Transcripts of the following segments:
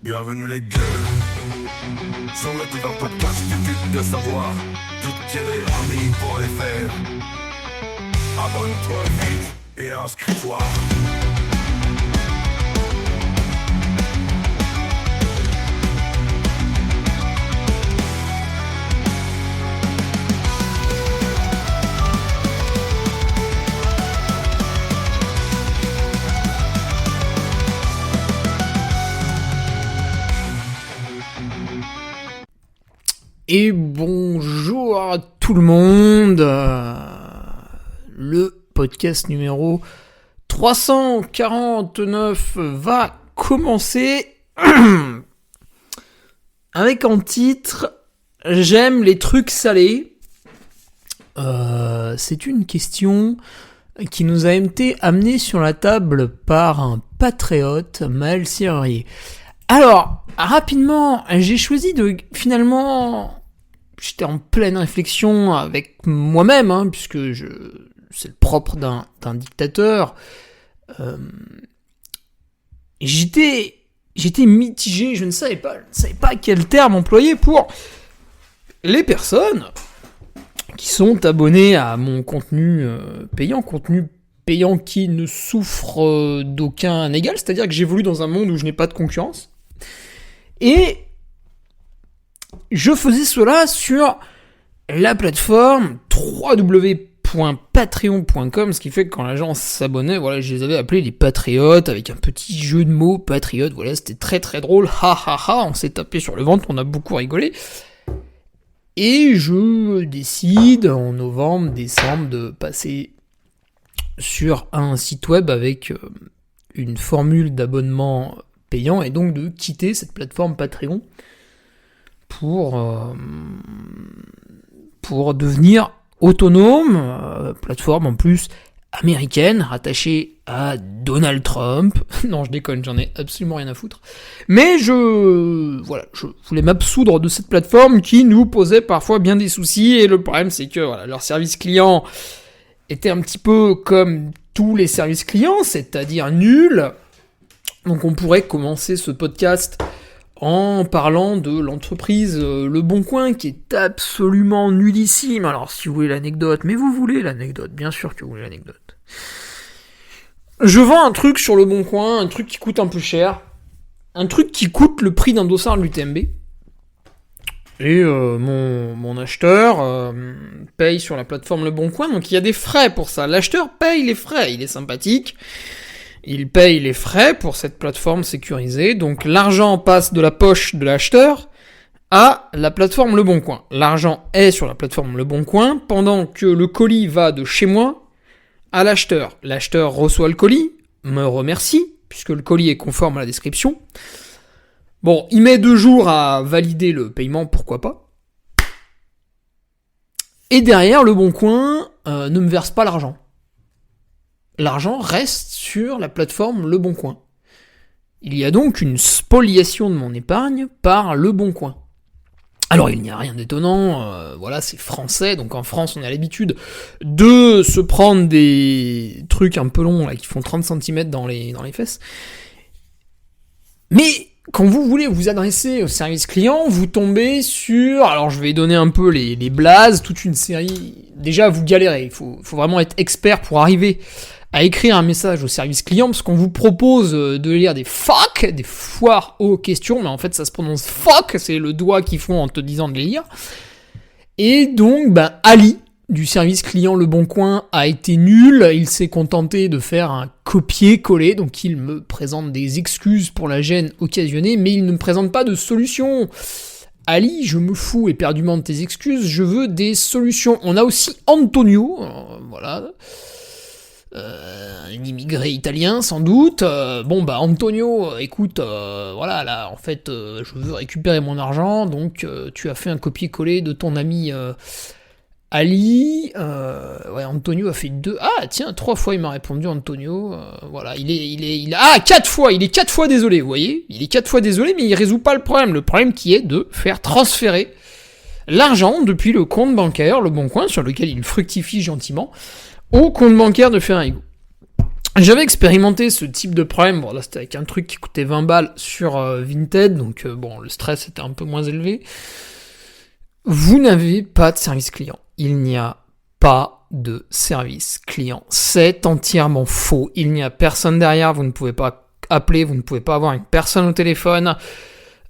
Bienvenue les gueux sur le divin podcast du but de savoir. Tout tirer ami pour les faire. Abonne-toi vite et inscris-toi. Et bonjour à tout le monde, le podcast numéro 349 va commencer avec en titre « J'aime les trucs salés ». C'est une question qui nous a été amenée sur la table par un patriote, Maël Serrier. Alors, rapidement, j'ai choisi de, finalement, j'étais en pleine réflexion avec moi-même, puisque c'est le propre d'un dictateur. J'étais mitigé, je ne savais pas quel terme employer pour les personnes qui sont abonnées à mon contenu payant qui ne souffre d'aucun égal, c'est-à-dire que j'évolue dans un monde où je n'ai pas de concurrence. Et je faisais cela sur la plateforme www.patreon.com, ce qui fait que quand les gens s'abonnaient, voilà, je les avais appelés les patriotes, avec un petit jeu de mots, patriote, voilà, c'était très très drôle, on s'est tapé sur le ventre, on a beaucoup rigolé. Et je décide en novembre, décembre de passer sur un site web avec une formule d'abonnement payant et donc de quitter cette plateforme Patreon pour devenir autonome, plateforme en plus américaine, rattachée à Donald Trump. Non, je déconne, j'en ai absolument rien à foutre. Mais je voulais m'absoudre de cette plateforme qui nous posait parfois bien des soucis, et le problème c'est que voilà, leur service client était un petit peu comme tous les services clients, c'est-à-dire nul. Donc on pourrait commencer ce podcast en parlant de l'entreprise Le Bon Coin, qui est absolument nullissime. Alors si vous voulez l'anecdote, mais vous voulez l'anecdote, bien sûr que vous voulez l'anecdote. Je vends un truc sur Le Bon Coin, un truc qui coûte un peu cher, un truc qui coûte le prix d'un dossard de l'UTMB. Et mon acheteur paye sur la plateforme Le Bon Coin, donc il y a des frais pour ça. L'acheteur paye les frais, il est sympathique. Il paye les frais pour cette plateforme sécurisée, donc l'argent passe de la poche de l'acheteur à la plateforme Le Bon Coin. L'argent est sur la plateforme Le Bon Coin, pendant que le colis va de chez moi à l'acheteur. L'acheteur reçoit le colis, me remercie, puisque le colis est conforme à la description. Bon, il met 2 jours à valider le paiement, pourquoi pas. Et derrière, Le Bon Coin ne me verse pas l'argent. L'argent reste sur la plateforme Le Bon Coin. Il y a donc une spoliation de mon épargne par Le Bon Coin. Alors il n'y a rien d'étonnant, voilà, c'est français, donc en France on a l'habitude de se prendre des trucs un peu longs là, qui font 30 cm dans les fesses. Mais quand vous voulez vous adresser au service client, vous tombez sur, alors je vais donner un peu les blazes, toute une série. Déjà vous galérez, il faut vraiment être expert pour arriver à écrire un message au service client, parce qu'on vous propose de lire des fuck, des foires aux questions, mais en fait ça se prononce fuck, c'est le doigt qu'ils font en te disant de les lire. Et donc, Ali, du service client Le Bon Coin, a été nul, il s'est contenté de faire un copier-coller, donc il me présente des excuses pour la gêne occasionnée, mais il ne me présente pas de solution. Ali, je me fous éperdument de tes excuses, je veux des solutions. On a aussi Antonio, voilà... un immigré italien sans doute. Antonio, écoute, voilà, là en fait je veux récupérer mon argent, donc tu as fait un copier-coller de ton ami Ali. Antonio a fait 3 fois il m'a répondu Antonio. Voilà, il est 4 fois, il est 4 fois désolé, vous voyez, il est 4 fois désolé, mais il résout pas le problème qui est de faire transférer l'argent depuis le compte bancaire, le Bon Coin, sur lequel il fructifie gentiment, au compte bancaire de Ferrarigo. J'avais expérimenté ce type de problème, bon là c'était avec un truc qui coûtait 20 balles sur Vinted, donc bon le stress était un peu moins élevé. Vous n'avez pas de service client. Il n'y a pas de service client. C'est entièrement faux. Il n'y a personne derrière, vous ne pouvez pas appeler, vous ne pouvez pas avoir une personne au téléphone.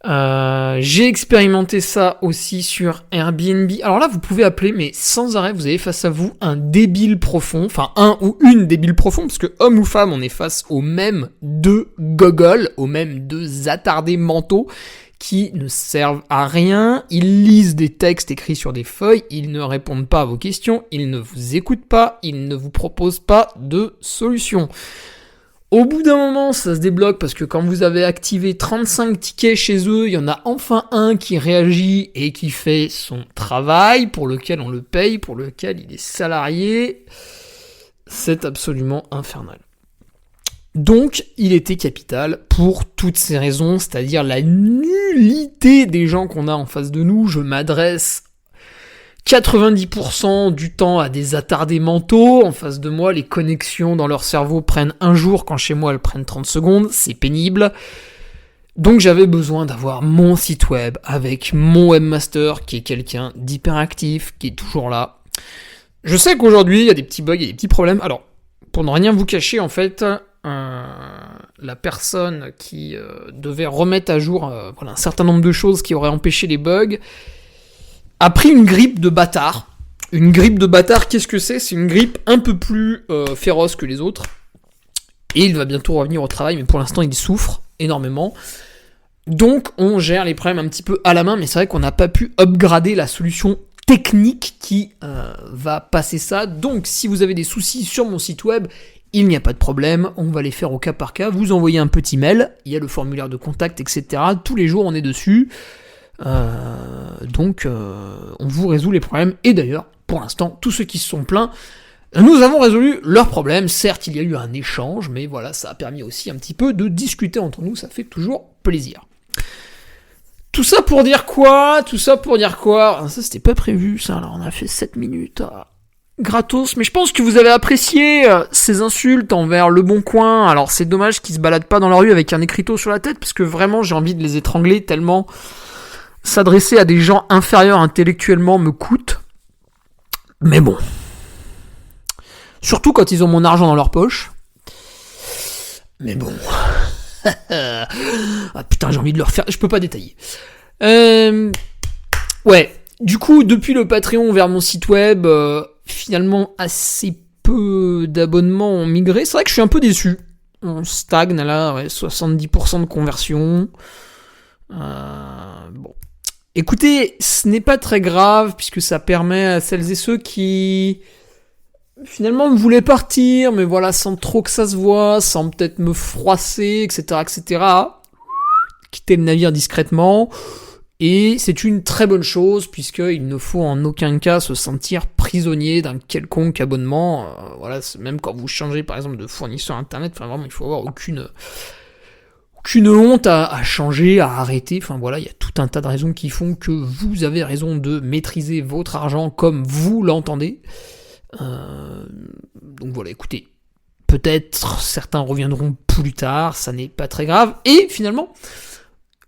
J'ai expérimenté ça aussi sur Airbnb. Alors là, vous pouvez appeler, mais sans arrêt, vous avez face à vous un débile profond, enfin un ou une débile profond, parce que homme ou femme, on est face aux mêmes deux gogoles, aux mêmes deux attardés mentaux, qui ne servent à rien. Ils lisent des textes écrits sur des feuilles, ils ne répondent pas à vos questions, ils ne vous écoutent pas, ils ne vous proposent pas de solution. Au bout d'un moment, ça se débloque parce que quand vous avez activé 35 tickets chez eux, il y en a enfin un qui réagit et qui fait son travail, pour lequel on le paye, pour lequel il est salarié. C'est absolument infernal. Donc, il était capital pour toutes ces raisons, c'est-à-dire la nullité des gens qu'on a en face de nous. Je m'adresse 90% du temps à des attardés mentaux. En face de moi, les connexions dans leur cerveau prennent un jour, quand chez moi elles prennent 30 secondes, c'est pénible. Donc j'avais besoin d'avoir mon site web avec mon webmaster qui est quelqu'un d'hyperactif, qui est toujours là. Je sais qu'aujourd'hui, il y a des petits bugs, il y a des petits problèmes. Alors, pour ne rien vous cacher, en fait, la personne qui devait remettre à jour un certain nombre de choses qui auraient empêché les bugs a pris une grippe de bâtard. Une grippe de bâtard, qu'est-ce que c'est ? C'est une grippe un peu plus féroce que les autres. Et il va bientôt revenir au travail, mais pour l'instant, il souffre énormément. Donc, on gère les problèmes un petit peu à la main, mais c'est vrai qu'on n'a pas pu upgrader la solution technique qui va passer ça. Donc, si vous avez des soucis sur mon site web, il n'y a pas de problème, on va les faire au cas par cas. Vous envoyez un petit mail, il y a le formulaire de contact, etc. Tous les jours, on est dessus. Donc on vous résout les problèmes, et d'ailleurs pour l'instant tous ceux qui se sont plaints, nous avons résolu leurs problèmes. Certes il y a eu un échange, mais voilà, ça a permis aussi un petit peu de discuter entre nous, ça fait toujours plaisir. Tout ça pour dire quoi ? Ça c'était pas prévu ça, alors on a fait 7 minutes gratos, mais je pense que vous avez apprécié ces insultes envers Le Bon Coin. Alors c'est dommage qu'ils se baladent pas dans la rue avec un écriteau sur la tête, parce que vraiment j'ai envie de les étrangler tellement s'adresser à des gens inférieurs intellectuellement me coûte. Mais bon. Surtout quand ils ont mon argent dans leur poche. Mais bon. Ah putain, j'ai envie de leur faire... Je peux pas détailler. Ouais. Du coup, depuis le Patreon vers mon site web, finalement, assez peu d'abonnements ont migré. C'est vrai que je suis un peu déçu. On stagne là, ouais, 70% de conversion. Bon. Écoutez, ce n'est pas très grave, puisque ça permet à celles et ceux qui finalement voulaient partir, mais voilà, sans trop que ça se voit, sans peut-être me froisser, etc., quitter le navire discrètement. Et c'est une très bonne chose, puisqu'il ne faut en aucun cas se sentir prisonnier d'un quelconque abonnement. Voilà, même quand vous changez par exemple de fournisseur internet, enfin vraiment, il faut avoir aucune honte à changer, à arrêter. Enfin voilà, il y a tout un tas de raisons qui font que vous avez raison de maîtriser votre argent comme vous l'entendez. Donc voilà, écoutez, peut-être certains reviendront plus tard, ça n'est pas très grave. Et finalement,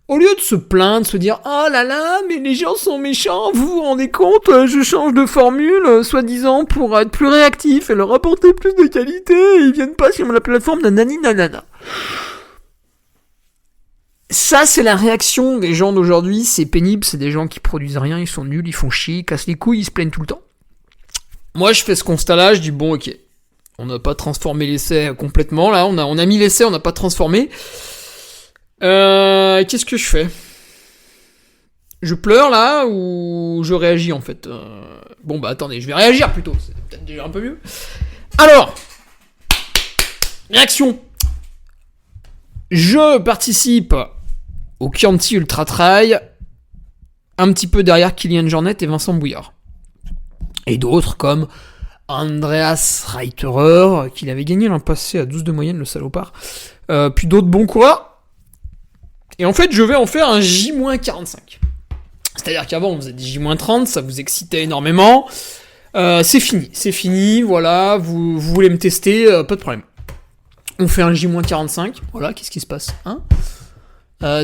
au lieu de se plaindre, de se dire « Oh là là, mais les gens sont méchants, vous vous rendez compte, je change de formule, soi-disant pour être plus réactif et leur apporter plus de qualité, et ils viennent pas sur la plateforme nanani nanana. » Ça, c'est la réaction des gens d'aujourd'hui, c'est pénible, c'est des gens qui produisent rien, ils sont nuls, ils font chier, ils cassent les couilles, ils se plaignent tout le temps. Moi, je fais ce constat-là, je dis bon, ok, on n'a pas transformé l'essai complètement, là, on a mis l'essai, on n'a pas transformé. Qu'est-ce que je fais ? Je pleure, là, ou je réagis, en fait ? Bon, bah, attendez, je vais réagir, plutôt, c'est peut-être déjà un peu mieux. Alors, réaction. Je participe au Chianti Ultra Trail, un petit peu derrière Kylian Jornet et Vincent Bouillard. Et d'autres comme Andreas Reiterer, qu'il avait gagné l'an passé à 12 de moyenne, le salopard. Puis d'autres bons coureurs. Et en fait, je vais en faire un J-45. C'est-à-dire qu'avant, on faisait des J-30, ça vous excitait énormément. C'est fini, voilà, vous voulez me tester, pas de problème. On fait un J-45, voilà, qu'est-ce qui se passe, hein?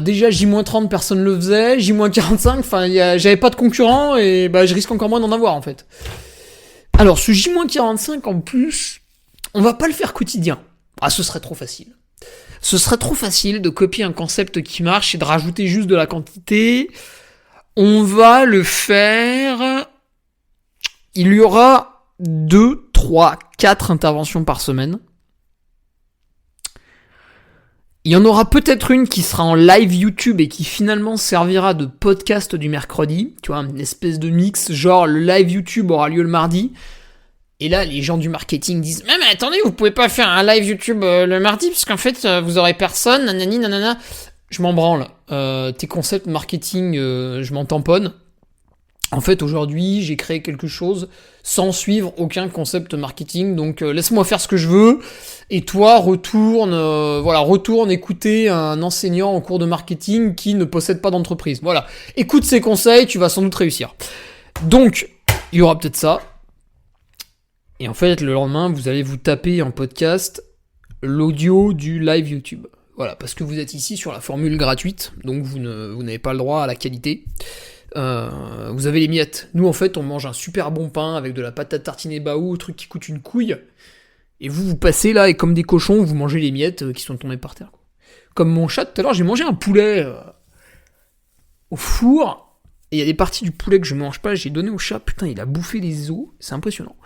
Déjà, J-30, personne le faisait, J-45, enfin, j'avais pas de concurrent, et bah, je risque encore moins d'en avoir, en fait. Alors, ce J-45, en plus, on va pas le faire quotidien. Ah, ce serait trop facile. Ce serait trop facile de copier un concept qui marche et de rajouter juste de la quantité. On va le faire... Il y aura 2, 3, 4 interventions par semaine. Il y en aura peut-être une qui sera en live YouTube et qui finalement servira de podcast du mercredi. Tu vois, une espèce de mix, genre le live YouTube aura lieu le mardi. Et là, les gens du marketing disent « Mais attendez, vous pouvez pas faire un live YouTube le mardi, parce qu'en fait, vous aurez personne, nanani, nanana. » Je m'en branle. Tes concepts marketing, je m'en tamponne. En fait, aujourd'hui, j'ai créé quelque chose sans suivre aucun concept marketing, donc laisse-moi faire ce que je veux, et toi, retourne écouter un enseignant en cours de marketing qui ne possède pas d'entreprise. Voilà, écoute ses conseils, tu vas sans doute réussir. Donc, il y aura peut-être ça, et en fait, le lendemain, vous allez vous taper en podcast l'audio du live YouTube. Voilà, parce que vous êtes ici sur la formule gratuite, donc vous n'avez pas le droit à la qualité. Vous avez les miettes. Nous, en fait, on mange un super bon pain avec de la pâte à tartiner Baou, truc qui coûte une couille. Et vous passez là, et comme des cochons, vous mangez les miettes qui sont tombées par terre. Comme mon chat, tout à l'heure, j'ai mangé un poulet au four. Et il y a des parties du poulet que je mange pas, j'ai donné au chat. Putain, il a bouffé les os. C'est impressionnant.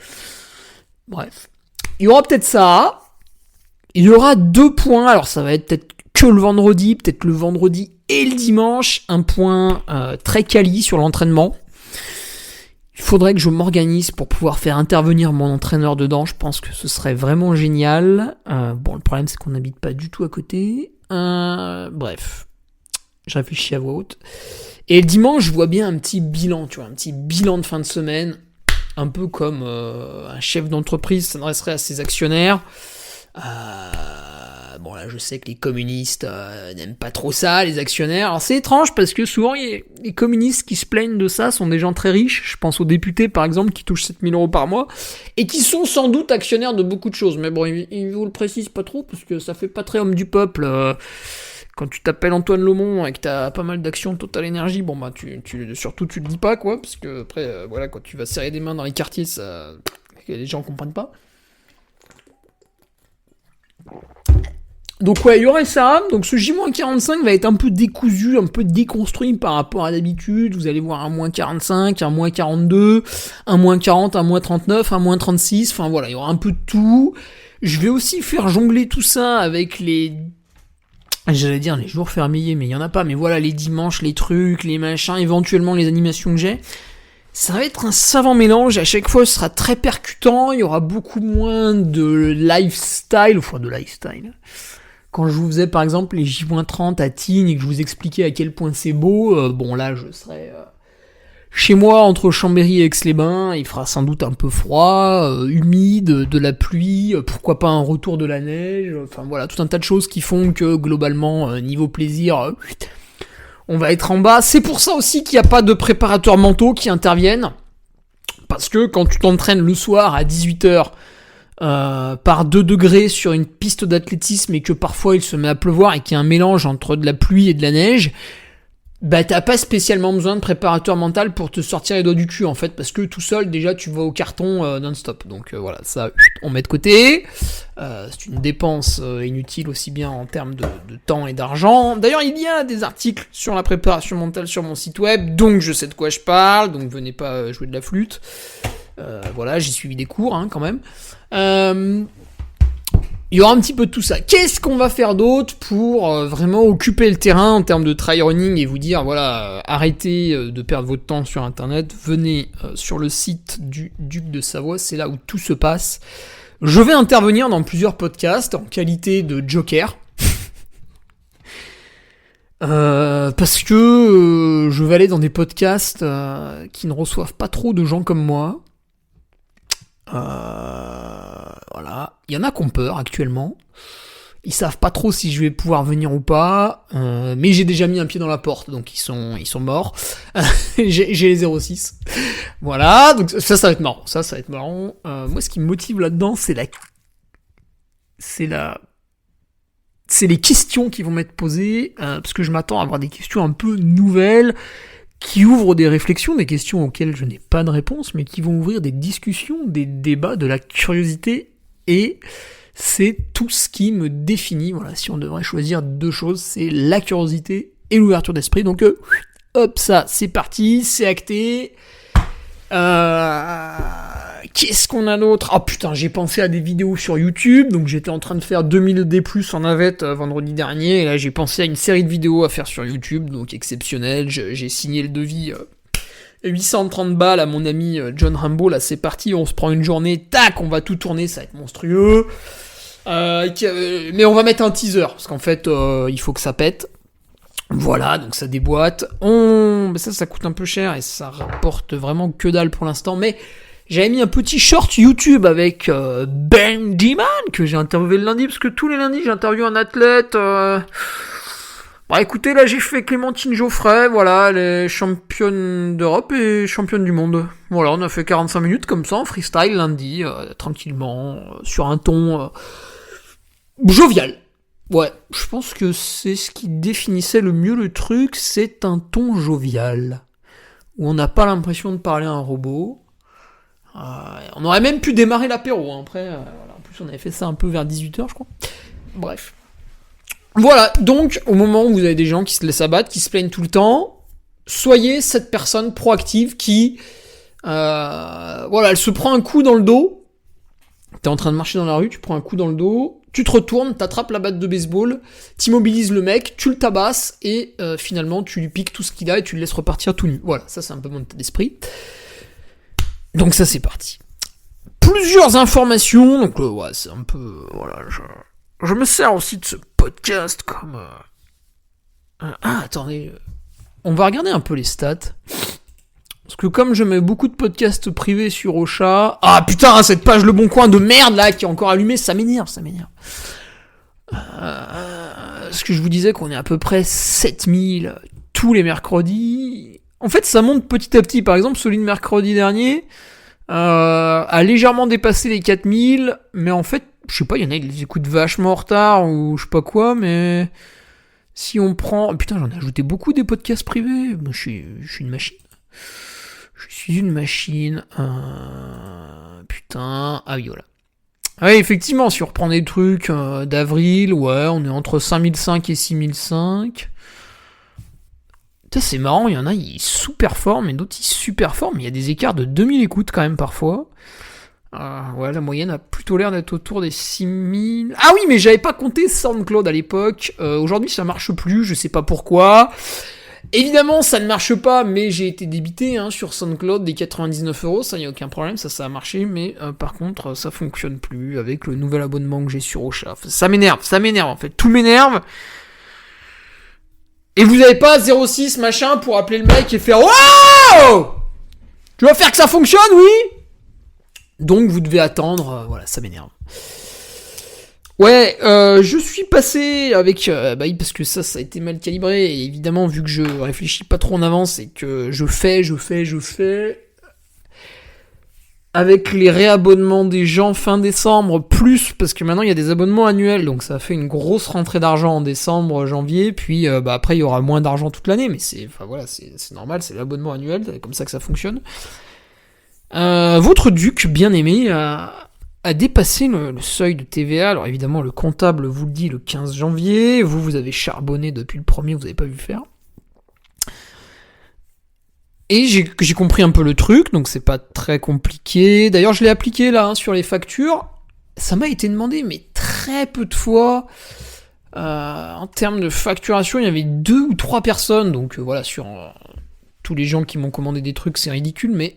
Bref. Il y aura peut-être ça. Il y aura 2 points. Alors, ça va être peut-être que le vendredi. Peut-être le vendredi et le dimanche, un point très quali sur l'entraînement. Il faudrait que je m'organise pour pouvoir faire intervenir mon entraîneur dedans. Je pense que ce serait vraiment génial. Bon, le problème, c'est qu'on n'habite pas du tout à côté. Bref, je réfléchis à voix haute. Et le dimanche, je vois bien un petit bilan, tu vois, un petit bilan de fin de semaine. Un peu comme un chef d'entreprise s'adresserait à ses actionnaires. Bon là je sais que les communistes n'aiment pas trop ça, les actionnaires. Alors c'est étrange parce que souvent les communistes qui se plaignent de ça sont des gens très riches. Je pense aux députés par exemple qui touchent 7 000 euros par mois et qui sont sans doute actionnaires de beaucoup de choses. Mais bon, ils vous le précisent pas trop parce que ça fait pas très homme du peuple. Quand tu t'appelles Antoine Lomont et que t'as pas mal d'actions Total Énergie, bon bah surtout tu le dis pas quoi, parce que après voilà, quand tu vas serrer des mains dans les quartiers, ça les gens comprennent pas. Donc ouais, il y aurait ça. Donc ce J-45 va être un peu décousu, un peu déconstruit par rapport à d'habitude. Vous allez voir un -45, un -42, un -40, un -39, un -36. Enfin voilà, il y aura un peu de tout. Je vais aussi faire jongler tout ça avec j'allais dire les jours fériés, mais il y en a pas. Mais voilà, les dimanches, les trucs, les machins, éventuellement les animations que j'ai. Ça va être un savant mélange, à chaque fois ce sera très percutant, il y aura beaucoup moins de lifestyle. Quand je vous faisais par exemple les J-30 à Tignes et que je vous expliquais à quel point c'est beau, bon là je serai chez moi entre Chambéry et Aix-les-Bains, il fera sans doute un peu froid, humide, de la pluie, pourquoi pas un retour de la neige, enfin voilà, tout un tas de choses qui font que globalement, niveau plaisir... on va être en bas. C'est pour ça aussi qu'il n'y a pas de préparateurs mentaux qui interviennent. Parce que quand tu t'entraînes le soir à 18h par 2 degrés sur une piste d'athlétisme et que parfois il se met à pleuvoir et qu'il y a un mélange entre de la pluie et de la neige, bah t'as pas spécialement besoin de préparateur mental pour te sortir les doigts du cul en fait, parce que tout seul déjà tu vas au carton non-stop. Donc voilà, ça on met de côté. C'est une dépense inutile aussi bien en termes de temps et d'argent. D'ailleurs il y a des articles sur la préparation mentale sur mon site web, donc je sais de quoi je parle, donc venez pas jouer de la flûte. Voilà, j'ai suivi des cours quand même. Il y aura un petit peu de tout ça. Qu'est-ce qu'on va faire d'autre pour vraiment occuper le terrain en termes de trail running et vous dire, voilà, arrêtez de perdre votre temps sur Internet, venez sur le site du Duc de Savoie, c'est là où tout se passe. Je vais intervenir dans plusieurs podcasts en qualité de joker. Parce que je vais aller dans des podcasts qui ne reçoivent pas trop de gens comme moi. Voilà. Il y en a qui ont peur actuellement. Ils savent pas trop si je vais pouvoir venir ou pas, mais j'ai déjà mis un pied dans la porte, donc ils sont morts. j'ai les 06. Voilà, donc ça va être marrant. Ça va être marrant. Moi, ce qui me motive là-dedans, c'est les questions qui vont m'être posées, parce que je m'attends à avoir des questions un peu nouvelles, qui ouvrent des réflexions, des questions auxquelles je n'ai pas de réponse, mais qui vont ouvrir des discussions, des débats, de la curiosité, et c'est tout ce qui me définit. Voilà, si on devrait choisir deux choses, c'est la curiosité et l'ouverture d'esprit. Donc, hop, ça, c'est parti, c'est acté. Qu'est-ce qu'on a d'autre? Oh putain, j'ai pensé à des vidéos sur YouTube, donc j'étais en train de faire 2000 D+, en navette vendredi dernier, et là j'ai pensé à une série de vidéos à faire sur YouTube, donc exceptionnel. J'ai signé le devis 830 balles à mon ami John Rambo. Là c'est parti, on se prend une journée, tac, on va tout tourner, ça va être monstrueux. Mais on va mettre un teaser, parce qu'en fait il faut que ça pète. Voilà, donc ça déboîte. Ça coûte un peu cher et ça rapporte vraiment que dalle pour l'instant, mais j'avais mis un petit short YouTube avec Ben Diman que j'ai interviewé le lundi, parce que tous les lundis j'interviewe un athlète. Bah écoutez, là j'ai fait Clémentine Geoffrey, voilà, les championnes d'Europe et championnes du monde. Voilà, on a fait 45 minutes comme ça en freestyle lundi, tranquillement, sur un ton jovial. Ouais, je pense que c'est ce qui définissait le mieux le truc, c'est un ton jovial, où on n'a pas l'impression de parler à un robot. On aurait même pu démarrer l'apéro, hein. Après, voilà. En plus on avait fait ça un peu vers 18h je crois. Bref. Voilà, donc au moment où vous avez des gens qui se laissent abattre, qui se plaignent tout le temps, soyez cette personne proactive qui, elle se prend un coup dans le dos, t'es en train de marcher dans la rue, tu prends un coup dans le dos, tu te retournes, t'attrapes la batte de baseball, t'immobilises le mec, tu le tabasses, et finalement tu lui piques tout ce qu'il a et tu le laisses repartir tout nu. Voilà, ça c'est un peu mon état d'esprit. Donc ça c'est parti. Plusieurs informations, donc ouais, c'est un peu... Voilà, je me sers aussi de ce podcast comme... attendez, on va regarder un peu les stats. Parce que comme je mets beaucoup de podcasts privés sur Ocha... Ah putain, cette page Le Bon Coin de merde là, qui est encore allumée, ça m'énerve. Parce que je vous disais qu'on est à peu près 7000 tous les mercredis. En fait, ça monte petit à petit. Par exemple, celui de mercredi dernier a légèrement dépassé les 4000, mais en fait, je sais pas, il y en a qui les écoutent vachement en retard, ou je sais pas quoi, mais si on prend... Putain, j'en ai ajouté beaucoup des podcasts privés. Moi, je suis une machine. Je suis une machine. Putain. Ah oui, voilà. Ouais, effectivement, si on reprend des trucs d'avril, ouais, on est entre 5005 et 6005. Putain, c'est marrant, il y en a, ils sous-performent, et d'autres, ils super-forment. Il y a des écarts de 2000 écoutes quand même parfois. Ouais, la moyenne a plutôt l'air d'être autour des 6000. Ah oui, mais j'avais pas compté SoundCloud à l'époque. Aujourd'hui, ça marche plus, je sais pas pourquoi. Évidemment, ça ne marche pas, mais j'ai été débité sur SoundCloud des 99€, ça y a aucun problème, ça a marché, mais par contre, ça fonctionne plus avec le nouvel abonnement que j'ai sur Ocha. Ça m'énerve en fait, tout m'énerve. Et vous avez pas 06 machin pour appeler le mec et faire wow, tu vas faire que ça fonctionne, oui? Donc vous devez attendre, voilà, ça m'énerve. Ouais, je suis passé avec... parce que ça a été mal calibré, et évidemment, vu que je réfléchis pas trop en avance et que je fais... Avec les réabonnements des gens fin décembre, plus, parce que maintenant il y a des abonnements annuels, donc ça a fait une grosse rentrée d'argent en décembre, janvier, puis après il y aura moins d'argent toute l'année, mais c'est normal, c'est l'abonnement annuel, c'est comme ça que ça fonctionne. Votre duc bien aimé a dépassé le seuil de TVA. Alors évidemment le comptable vous le dit le 15 janvier, vous avez charbonné depuis le 1er, vous n'avez pas vu faire. Et j'ai compris un peu le truc, donc c'est pas très compliqué. D'ailleurs je l'ai appliqué là sur les factures, ça m'a été demandé mais très peu de fois. En termes de facturation, il y avait 2 ou 3 personnes, donc voilà, sur tous les gens qui m'ont commandé des trucs, c'est ridicule, mais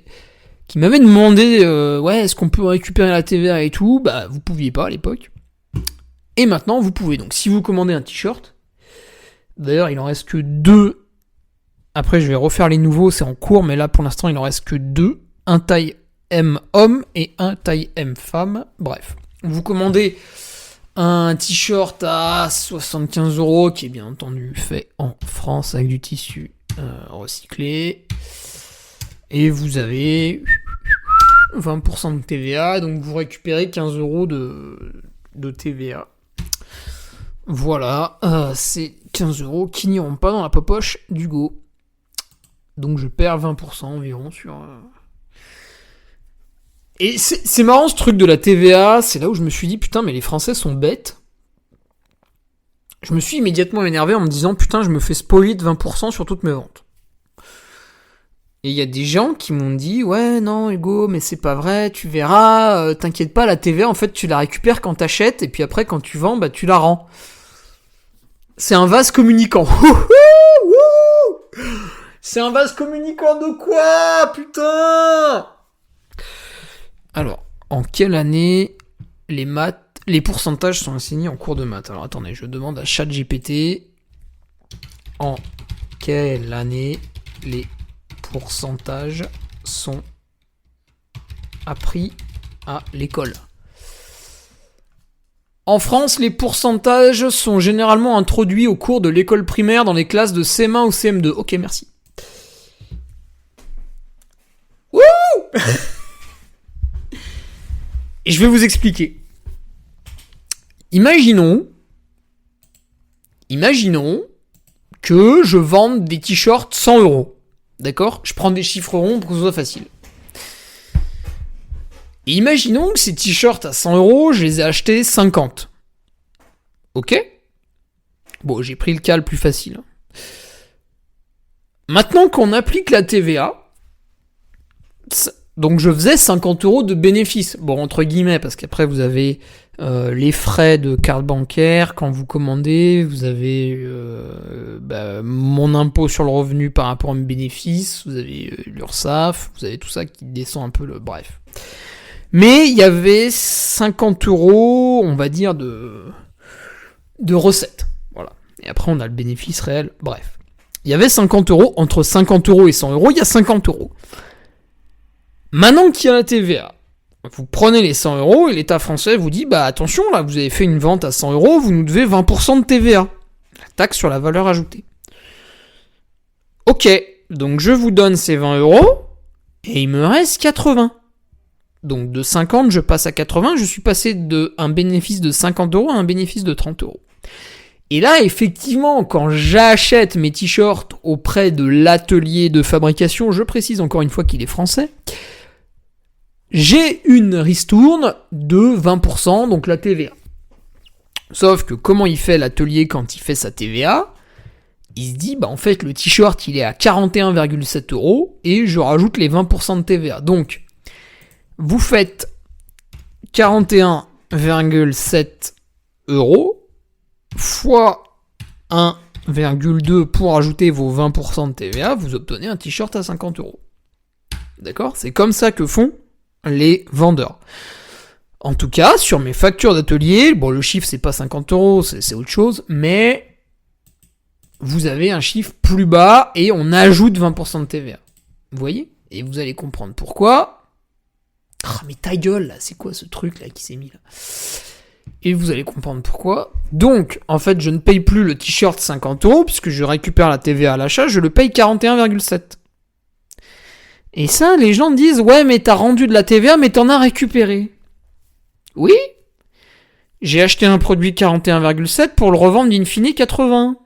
qui m'avaient demandé est-ce qu'on peut récupérer la TVA et tout. Bah vous pouviez pas à l'époque, et maintenant vous pouvez. Donc si vous commandez un t-shirt, d'ailleurs il en reste que 2, après je vais refaire les nouveaux, c'est en cours, mais là pour l'instant il en reste que 2, un taille M homme et un taille M femme. Bref, vous commandez un t-shirt à 75 € qui est bien entendu fait en France avec du tissu recyclé. Et vous avez 20% de TVA, donc vous récupérez 15 € de TVA. Voilà, c'est 15 € qui n'iront pas dans la poche d'Hugo. Donc je perds 20% environ sur... Et c'est marrant ce truc de la TVA, c'est là où je me suis dit, putain, mais les Français sont bêtes. Je me suis immédiatement énervé en me disant, putain, je me fais spoiler de 20% sur toutes mes ventes. Et il y a des gens qui m'ont dit, ouais, non, Hugo, mais c'est pas vrai, tu verras, t'inquiète pas, la TVA, en fait, tu la récupères quand t'achètes, et puis après, quand tu vends, bah, tu la rends. C'est un vase communicant. C'est un vase communicant de quoi, putain? Alors, en quelle année les pourcentages sont enseignés en cours de maths? Alors, attendez, je demande à ChatGPT. En quelle année les pourcentages sont appris à l'école? En France, les pourcentages sont généralement introduits au cours de l'école primaire dans les classes de CM1 ou CM2. Ok, merci. Wouh! Et je vais vous expliquer. Imaginons que je vende des t-shirts 100€. D'accord? Je prends des chiffres ronds pour que ce soit facile. Et imaginons que ces t-shirts à 100€, je les ai achetés 50. Ok? Bon, j'ai pris le cas le plus facile. Maintenant qu'on applique la TVA, donc je faisais 50€ de bénéfice. Bon, entre guillemets, parce qu'après vous avez les frais de carte bancaire quand vous commandez, vous avez mon impôt sur le revenu par rapport à mes bénéfices, vous avez l'URSSAF, vous avez tout ça qui descend un peu le... Bref. Mais il y avait 50€, on va dire, de recettes. Voilà. Et après, on a le bénéfice réel. Bref. Il y avait 50€. Entre 50€ et 100€, il y a 50€. Maintenant qu'il y a la TVA, vous prenez les 100€ et l'État français vous dit, bah attention, là, vous avez fait une vente à 100€, vous nous devez 20% de TVA. La taxe sur la valeur ajoutée. Ok. Donc, je vous donne ces 20€ et il me reste 80. Donc de 50, je passe à 80, je suis passé d'un bénéfice de 50€ à un bénéfice de 30€. Et là, effectivement, quand j'achète mes t-shirts auprès de l'atelier de fabrication, je précise encore une fois qu'il est français, j'ai une ristourne de 20%, donc la TVA. Sauf que comment il fait l'atelier quand il fait sa TVA? Il se dit, bah en fait, le t-shirt, il est à 41,7€ et je rajoute les 20% de TVA. Donc, vous faites 41,7€ fois 1,2 pour ajouter vos 20% de TVA, vous obtenez un t-shirt à 50€. D'accord? C'est comme ça que font les vendeurs. En tout cas, sur mes factures d'atelier, bon, le chiffre c'est pas 50€, c'est autre chose, mais vous avez un chiffre plus bas et on ajoute 20% de TVA. Vous voyez? Et vous allez comprendre pourquoi. Ah, mais ta gueule, là, c'est quoi ce truc là qui s'est mis là? Et vous allez comprendre pourquoi. Donc, en fait, je ne paye plus le t-shirt 50€, puisque je récupère la TVA à l'achat, je le paye 41,7. Et ça, les gens disent, ouais, mais t'as rendu de la TVA, mais t'en as récupéré. Oui, j'ai acheté un produit 41,7 pour le revendre in fine 80.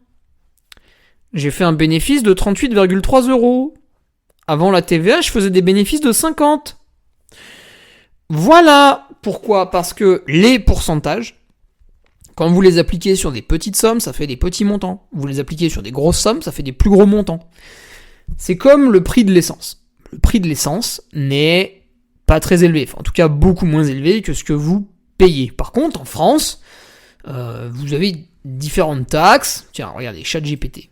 J'ai fait un bénéfice de 38,3€. Avant la TVA, je faisais des bénéfices de 50. Voilà pourquoi, parce que les pourcentages, quand vous les appliquez sur des petites sommes, ça fait des petits montants. Vous les appliquez sur des grosses sommes, ça fait des plus gros montants. C'est comme le prix de l'essence. Le prix de l'essence n'est pas très élevé, enfin, en tout cas beaucoup moins élevé que ce que vous payez. Par contre, en France, vous avez différentes taxes. Tiens, regardez, ChatGPT.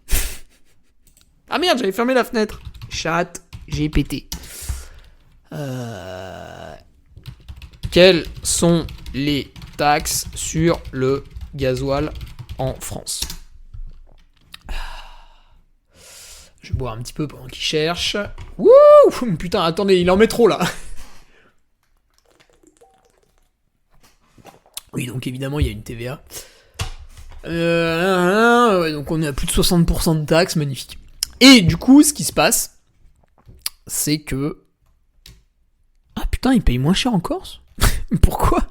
Ah merde, j'avais fermé la fenêtre. ChatGPT. Quelles sont les taxes sur le gasoil en France? Je vais boire un petit peu pendant qu'il cherche. Wouh! Putain, attendez, il en met trop là. Oui, donc évidemment, il y a une TVA. Ouais, donc on est à plus de 60% de taxes, magnifique. Et du coup, ce qui se passe, c'est que... Ah putain, ils payent moins cher en Corse. Pourquoi?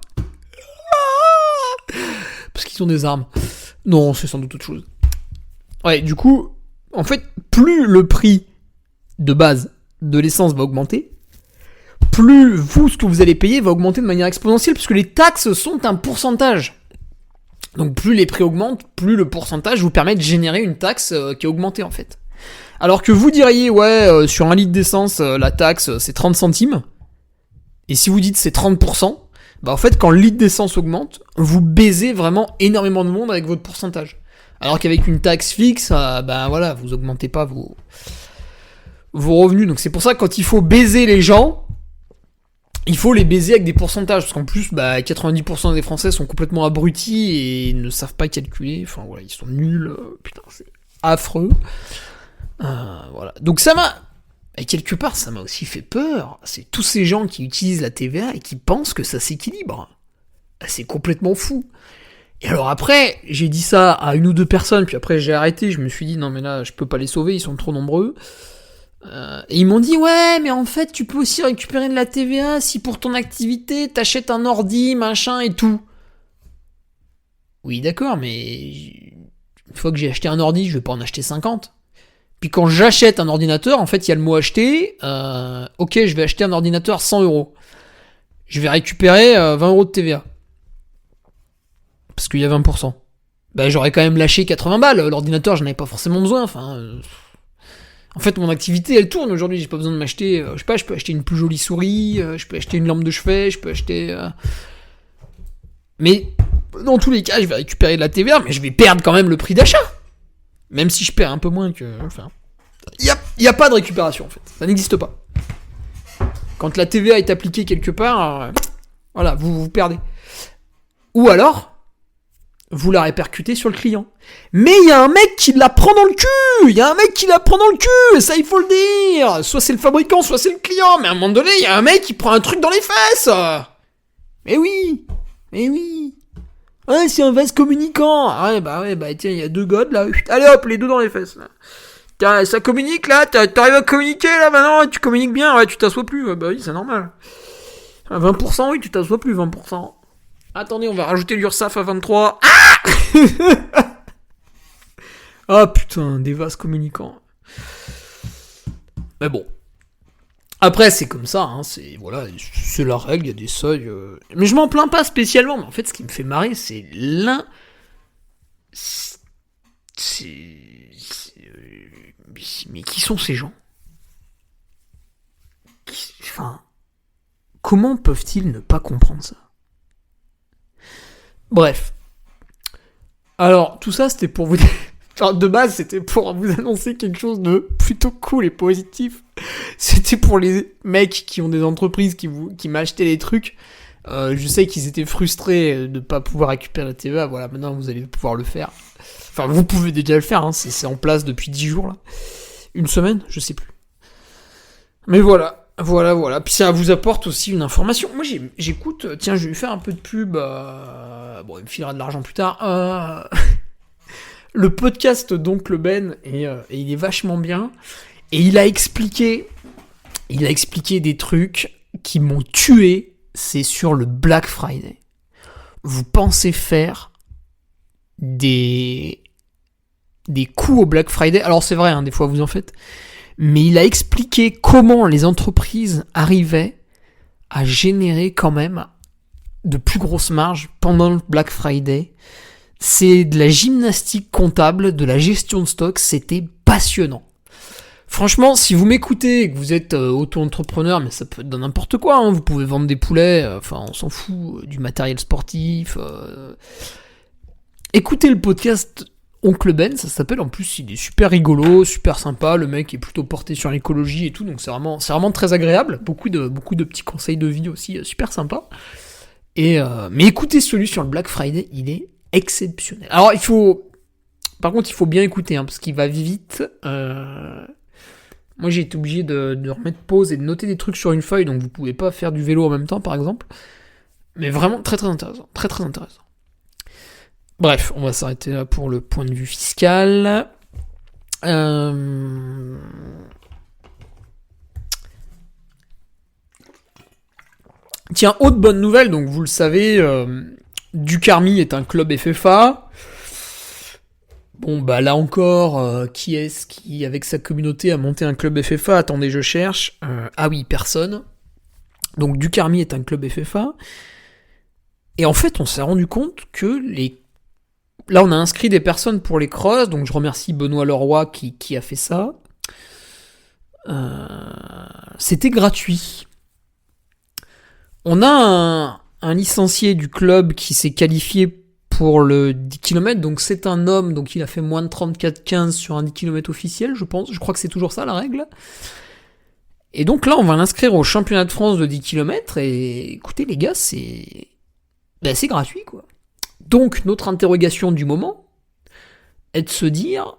Parce qu'ils ont des armes. Non, c'est sans doute autre chose. Ouais, du coup, en fait, plus le prix de base de l'essence va augmenter, plus vous, ce que vous allez payer va augmenter de manière exponentielle, puisque les taxes sont un pourcentage. Donc plus les prix augmentent, plus le pourcentage vous permet de générer une taxe qui est augmentée en fait. Alors que vous diriez, ouais, sur un litre d'essence, la taxe c'est 30 centimes, et si vous dites c'est 30%, bah en fait quand le litre d'essence augmente, vous baisez vraiment énormément de monde avec votre pourcentage. Alors qu'avec une taxe fixe, bah voilà, vous augmentez pas vos revenus. Donc c'est pour ça que quand il faut baiser les gens, il faut les baiser avec des pourcentages, parce qu'en plus, bah, 90% des Français sont complètement abrutis et ne savent pas calculer. Enfin voilà, ils sont nuls. Putain, c'est affreux. Voilà. Donc ça m'a... Et quelque part, ça m'a aussi fait peur. C'est tous ces gens qui utilisent la TVA et qui pensent que ça s'équilibre. C'est complètement fou. Et alors après, j'ai dit ça à une ou deux personnes, puis après j'ai arrêté, je me suis dit, non mais là, je peux pas les sauver, ils sont trop nombreux. Et ils m'ont dit, ouais, mais en fait, tu peux aussi récupérer de la TVA si pour ton activité, t'achètes un ordi, machin et tout. Oui, d'accord, mais une fois que j'ai acheté un ordi, je vais pas en acheter 50. Puis quand j'achète un ordinateur, en fait, il y a le mot acheter. Ok, je vais acheter un ordinateur 100€. Je vais récupérer 20€ de TVA. Parce qu'il y a 20%. Bah, j'aurais quand même lâché 80 balles. L'ordinateur, j'en avais pas forcément besoin. En fait, mon activité, elle tourne aujourd'hui. J'ai pas besoin de m'acheter... je sais pas, je peux acheter une plus jolie souris, je peux acheter une lampe de chevet, je peux acheter... Mais, dans tous les cas, je vais récupérer de la TVA, mais je vais perdre quand même le prix d'achat. Même si je perds un peu moins que... Enfin... Il y a pas de récupération, en fait. Ça n'existe pas. Quand la TVA est appliquée quelque part, voilà, vous perdez. Ou alors... vous la répercutez sur le client. Mais il y a un mec qui la prend dans le cul. Il y a un mec qui la prend dans le cul. Et ça, il faut le dire. Soit c'est le fabricant, soit c'est le client. Mais à un moment donné, il y a un mec qui prend un truc dans les fesses. Mais oui. Mais oui. Ouais, c'est un vase communicant. Ah ouais, bah tiens, il y a deux godes là. Allez hop, les deux dans les fesses. Là. Tiens, ça communique là. T'arrives à communiquer là maintenant. Tu communiques bien. Ouais, tu t'assois plus. Ouais, bah oui, c'est normal. 20%, oui, tu t'assois plus, 20%. Attendez, on va rajouter l'URSSAF à 23. Ah putain, des vases communicants. Mais bon. Après, c'est comme ça, hein, c'est la règle, il y a des seuils. Mais je m'en plains pas spécialement, mais en fait, ce qui me fait marrer, c'est mais qui sont ces gens? Enfin, comment peuvent-ils ne pas comprendre ça? Bref. Alors, tout ça, c'était pour vous... Enfin, de base, c'était pour vous annoncer quelque chose de plutôt cool et positif. C'était pour les mecs qui ont des entreprises qui m'achetaient des trucs. Je sais qu'ils étaient frustrés de ne pas pouvoir récupérer la TVA. Voilà, maintenant, vous allez pouvoir le faire. Enfin, vous pouvez déjà le faire, hein. C'est en place depuis 10 jours, là. Une semaine, je sais plus. Mais voilà. Puis ça vous apporte aussi une information. Moi, j'écoute... Tiens, je vais lui faire un peu de pub. Bon, il me filera de l'argent plus tard. Le podcast d'Oncle Ben, et il est vachement bien. Et il a expliqué des trucs qui m'ont tué. C'est sur le Black Friday. Vous pensez faire des coups au Black Friday? Alors c'est vrai, hein, des fois vous en faites. Mais il a expliqué comment les entreprises arrivaient à générer quand même de plus grosses marges pendant le Black Friday. C'est de la gymnastique comptable, de la gestion de stock, c'était passionnant. Franchement, si vous m'écoutez et que vous êtes auto-entrepreneur, mais ça peut être dans n'importe quoi, hein, vous pouvez vendre des poulets, enfin on s'en fout, du matériel sportif. Écoutez le podcast Oncle Ben, ça s'appelle, en plus il est super rigolo, super sympa, le mec est plutôt porté sur l'écologie et tout, donc c'est vraiment très agréable, beaucoup de petits conseils de vie aussi, super sympa. Mais écoutez celui sur le Black Friday, il est exceptionnel. Alors par contre il faut bien écouter, hein, parce qu'il va vite. Moi j'ai été obligé de remettre pause et de noter des trucs sur une feuille, donc vous pouvez pas faire du vélo en même temps par exemple. Mais vraiment très très intéressant. Très très intéressant. Bref, on va s'arrêter là pour le point de vue fiscal. Tiens, autre bonne nouvelle, donc vous le savez, Ducarmi est un club FFA. Bon, bah là encore, qui est-ce qui, avec sa communauté, a monté un club FFA? Attendez, je cherche. Ah oui, personne. Donc Ducarmi est un club FFA. Et en fait, on s'est rendu compte que là, on a inscrit des personnes pour les crosses, donc je remercie Benoît Leroy qui a fait ça. C'était gratuit. On a un licencié du club qui s'est qualifié pour le 10 km, donc c'est un homme, donc il a fait moins de 34,15 sur un 10 km officiel, je pense. Je crois que c'est toujours ça la règle. Et donc là, on va l'inscrire au championnat de France de 10 km, et écoutez les gars, c'est gratuit, quoi. Donc, notre interrogation du moment est de se dire,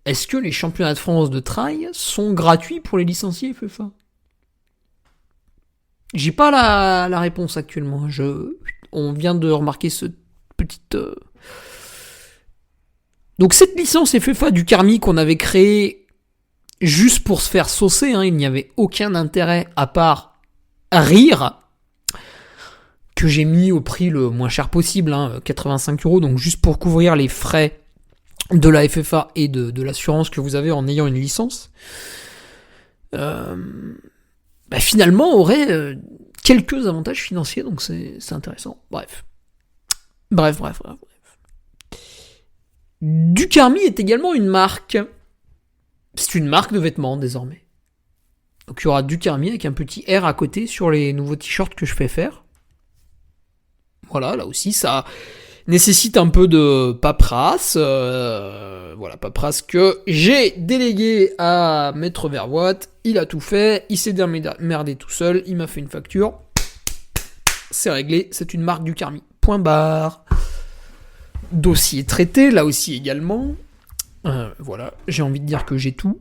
est-ce que les championnats de France de trail sont gratuits pour les licenciés FFA? J'ai pas la réponse actuellement. On vient de remarquer ce petite... Donc, cette licence FFA du Carmi qu'on avait créée juste pour se faire saucer, il n'y avait aucun intérêt à part rire, que j'ai mis au prix le moins cher possible, 85 €, donc juste pour couvrir les frais de la FFA et de l'assurance que vous avez en ayant une licence, finalement aurait quelques avantages financiers, donc c'est intéressant. Bref. Ducarmi est également une marque. C'est une marque de vêtements désormais. Donc il y aura Ducarmi avec un petit R à côté sur les nouveaux t-shirts que je fais faire. Voilà, là aussi, ça nécessite un peu de paperasse. Paperasse que j'ai délégué à Maître Vervoit. Il a tout fait, il s'est démerdé tout seul, il m'a fait une facture. C'est réglé, c'est une marque du Carmi. Point barre. Dossier traité, là aussi également. Voilà, j'ai envie de dire que j'ai tout.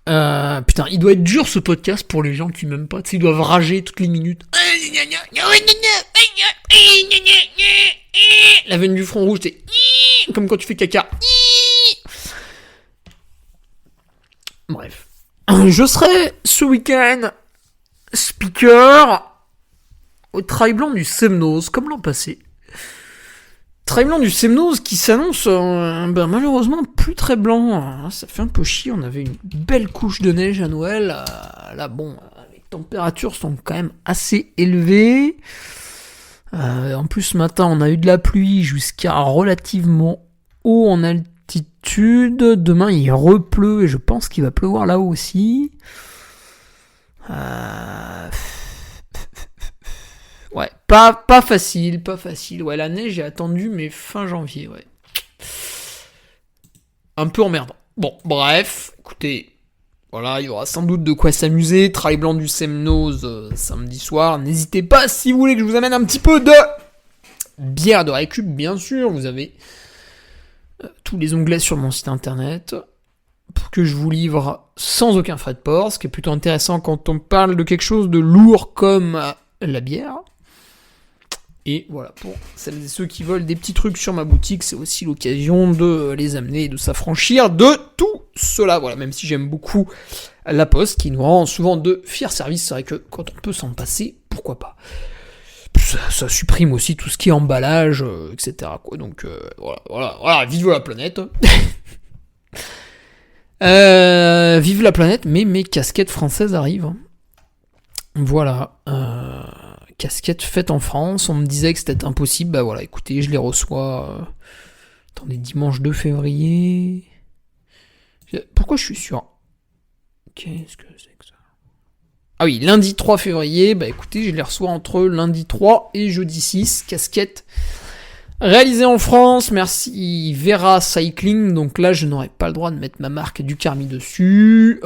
Putain, il doit être dur ce podcast pour les gens qui m'aiment pas. Ils doivent rager toutes les minutes. La veine du front rouge, c'est comme quand tu fais caca. Bref. Je serai ce week-end speaker au Trail Blanc du Semnoz, comme l'an passé. Trail Blanc du Semnoz qui s'annonce malheureusement plus très blanc. Ça fait un peu chier, on avait une belle couche de neige à Noël. Là, bon, les températures sont quand même assez élevées. En plus, ce matin, on a eu de la pluie jusqu'à relativement haut en altitude. Demain, il repleut et je pense qu'il va pleuvoir là-haut aussi. Ouais, pas facile. Ouais, la neige est attendue, mais fin janvier, ouais. Un peu emmerdant. Bon, bref, écoutez, voilà, il y aura sans doute de quoi s'amuser. Trail Blanc du Semnoz samedi soir. N'hésitez pas, si vous voulez que je vous amène un petit peu de bière de récup, bien sûr. Vous avez tous les onglets sur mon site internet pour que je vous livre sans aucun frais de port, ce qui est plutôt intéressant quand on parle de quelque chose de lourd comme la bière. Et voilà, pour celles et ceux qui veulent des petits trucs sur ma boutique, c'est aussi l'occasion de les amener et de s'affranchir de tout cela. Voilà, même si j'aime beaucoup la Poste, qui nous rend souvent de fiers services, c'est vrai que quand on peut s'en passer, pourquoi pas. Ça supprime aussi tout ce qui est emballage, etc. quoi. Donc voilà, vive la planète. Vive la planète, mais mes casquettes françaises arrivent. Voilà. Casquettes faites en France, on me disait que c'était impossible, bah voilà, écoutez, je les reçois, attendez, dimanche 2 février, pourquoi je suis sûr, qu'est-ce que c'est que ça, ah oui, lundi 3 février, bah écoutez, je les reçois entre lundi 3 et jeudi 6, casquettes réalisées en France, merci Vera Cycling, donc là je n'aurai pas le droit de mettre ma marque du Carmi dessus,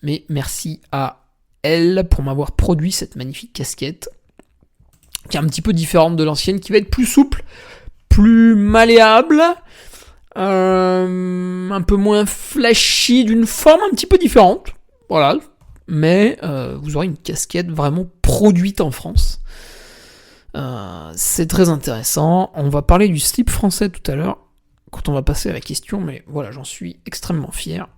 mais merci à elle pour m'avoir produit cette magnifique casquette qui est un petit peu différente de l'ancienne, qui va être plus souple, plus malléable, un peu moins flashy, d'une forme un petit peu différente. Voilà, mais vous aurez une casquette vraiment produite en France. C'est très intéressant. On va parler du slip français tout à l'heure, quand on va passer à la question, mais voilà, j'en suis extrêmement fier.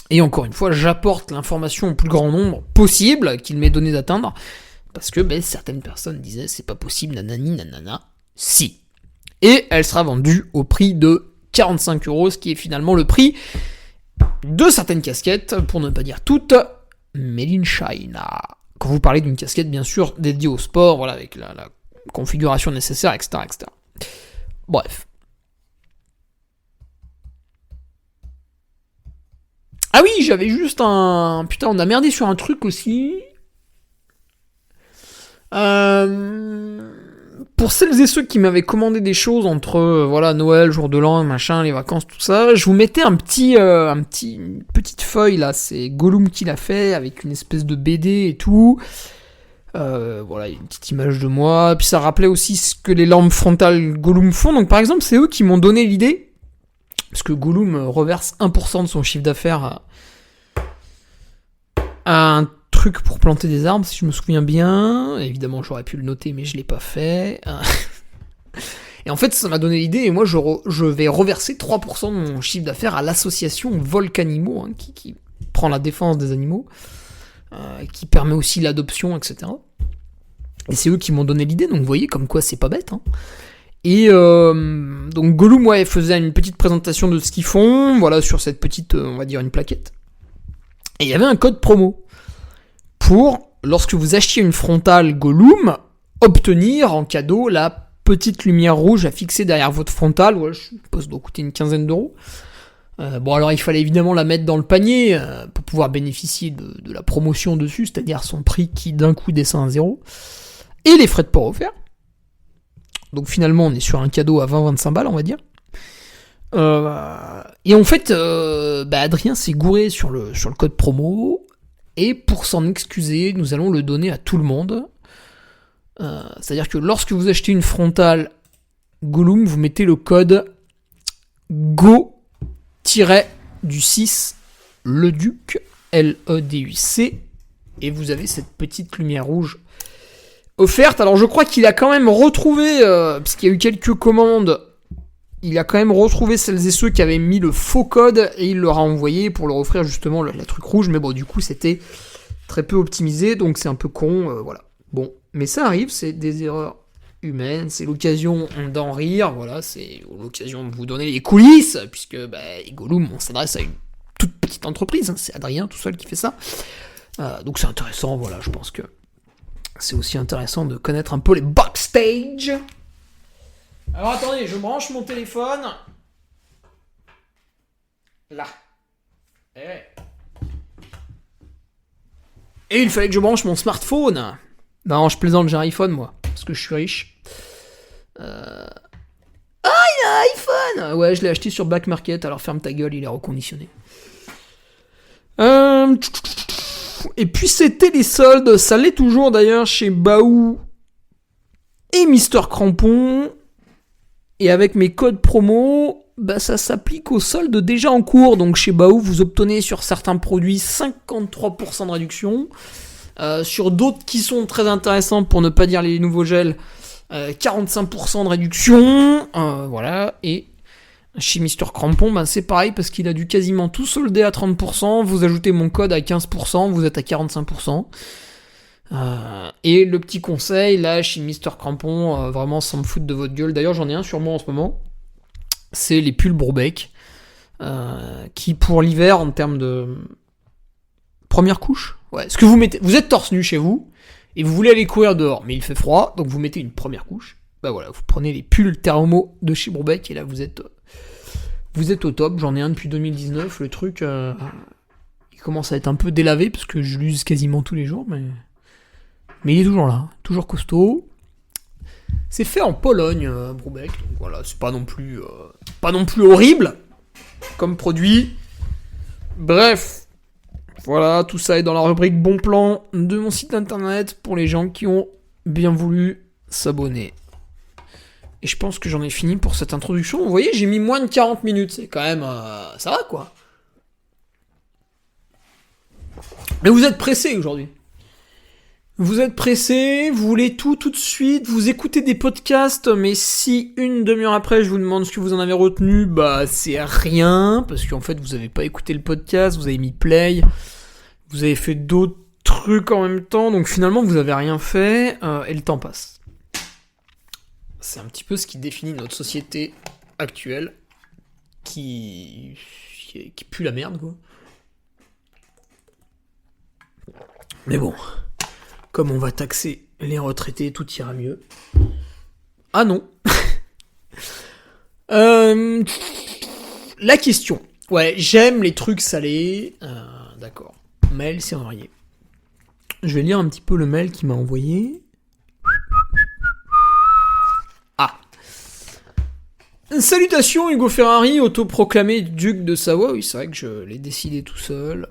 Et encore une fois, j'apporte l'information au plus grand nombre possible qu'il m'est donné d'atteindre, parce que certaines personnes disaient c'est pas possible, nanani, nanana. Si. Et elle sera vendue au prix de 45€, ce qui est finalement le prix de certaines casquettes, pour ne pas dire toutes, made in China. Quand vous parlez d'une casquette, bien sûr, dédiée au sport, voilà, avec la configuration nécessaire, etc., etc. Bref. Ah oui, j'avais juste un... Putain, on a merdé sur un truc aussi. Pour celles et ceux qui m'avaient commandé des choses entre Noël, jour de l'an, machin, les vacances, tout ça, je vous mettais une petite feuille là, c'est Gollum qui l'a fait avec une espèce de BD et tout. Voilà, il y a une petite image de moi. Puis ça rappelait aussi ce que les lampes frontales Gollum font. Donc par exemple, c'est eux qui m'ont donné l'idée. Parce que Gollum reverse 1% de son chiffre d'affaires à un truc pour planter des arbres, si je me souviens bien. Évidemment, j'aurais pu le noter, mais je l'ai pas fait. Et en fait, ça m'a donné l'idée, et moi, je vais reverser 3% de mon chiffre d'affaires à l'association Volcanimaux, qui prend la défense des animaux, qui permet aussi l'adoption, etc. Et c'est eux qui m'ont donné l'idée, donc vous voyez, comme quoi c'est pas bête, hein. Et donc Gollum faisait une petite présentation de ce qu'ils font, voilà, sur cette petite, on va dire une plaquette. Et il y avait un code promo pour, lorsque vous achetiez une frontale Gollum, obtenir en cadeau la petite lumière rouge à fixer derrière votre frontale. Ouais, je suppose doit coûter une quinzaine d'euros. Bon, alors il fallait évidemment la mettre dans le panier pour pouvoir bénéficier de la promotion dessus, c'est-à-dire son prix qui d'un coup descend à 0, et les frais de port offerts. Donc finalement, on est sur un cadeau à 20-25 balles, on va dire. Et en fait, Adrien s'est gouré sur le code promo, et pour s'en excuser, nous allons le donner à tout le monde. C'est-à-dire que lorsque vous achetez une frontale Gollum, vous mettez le code GO-du6 LEDUC, LEDUC, et vous avez cette petite lumière rouge offerte. Alors je crois qu'il a quand même retrouvé, parce qu'il y a eu quelques commandes, il a quand même retrouvé celles et ceux qui avaient mis le faux code, et il leur a envoyé pour leur offrir justement la truc rouge, mais bon, du coup c'était très peu optimisé, donc c'est un peu con, voilà. Bon, mais ça arrive, c'est des erreurs humaines, c'est l'occasion d'en rire, voilà, c'est l'occasion de vous donner les coulisses, puisque Gollum, on s'adresse à une toute petite entreprise, hein, c'est Adrien tout seul qui fait ça, donc c'est intéressant, voilà, je pense que c'est aussi intéressant de connaître un peu les backstage. Alors attendez, je branche mon téléphone. Là. Et il fallait que je branche mon smartphone. Non, je plaisante, j'ai un iPhone moi, parce que je suis riche. Ah, il a un iPhone. Ouais, je l'ai acheté sur Black Market, alors ferme ta gueule, il est reconditionné. Et puis c'était les soldes, ça l'est toujours d'ailleurs chez Baou et Mister Crampon. Et avec mes codes promo, ça s'applique aux soldes déjà en cours. Donc chez Baou, vous obtenez sur certains produits 53% de réduction. Sur d'autres qui sont très intéressants, pour ne pas dire les nouveaux gels, 45% de réduction. Voilà. Et chez Mister Crampon, c'est pareil parce qu'il a dû quasiment tout solder à 30%. Vous ajoutez mon code à 15%, vous êtes à 45%. Et le petit conseil, là, chez Mister Crampon, vraiment sans me foutre de votre gueule. D'ailleurs, j'en ai un sur moi en ce moment. C'est les pulls Bourbeck. Qui, pour l'hiver, en termes de première couche, ouais, ce que vous mettez, vous êtes torse nu chez vous, et vous voulez aller courir dehors, mais il fait froid, donc vous mettez une première couche. Voilà, vous prenez les pulls thermo de chez Bourbeck, et là, vous êtes au top. J'en ai un depuis 2019. Le truc, il commence à être un peu délavé, parce que je l'use quasiment tous les jours, mais il est toujours là, toujours costaud. C'est fait en Pologne, Bourbeck, donc voilà, c'est pas non plus horrible comme produit. Bref, voilà, tout ça est dans la rubrique bon plan de mon site internet pour les gens qui ont bien voulu s'abonner. Et je pense que j'en ai fini pour cette introduction. Vous voyez, j'ai mis moins de 40 minutes, c'est quand même... ça va, quoi. Mais vous êtes pressé aujourd'hui. Vous êtes pressé, vous voulez tout de suite, vous écoutez des podcasts, mais si une demi-heure après je vous demande ce que vous en avez retenu, bah c'est rien, parce qu'en fait vous avez pas écouté le podcast, vous avez mis play, vous avez fait d'autres trucs en même temps, donc finalement vous avez rien fait, et le temps passe. C'est un petit peu ce qui définit notre société actuelle, qui pue la merde, quoi. Mais bon, comme on va taxer les retraités, tout ira mieux. Ah non. La question. Ouais, j'aime les trucs salés. D'accord. Mail, c'est envoyé. Je vais lire un petit peu le mail qu'il m'a envoyé. Ah. Salutations Hugo Ferrari, autoproclamé duc de Savoie. Oui, c'est vrai que je l'ai décidé tout seul.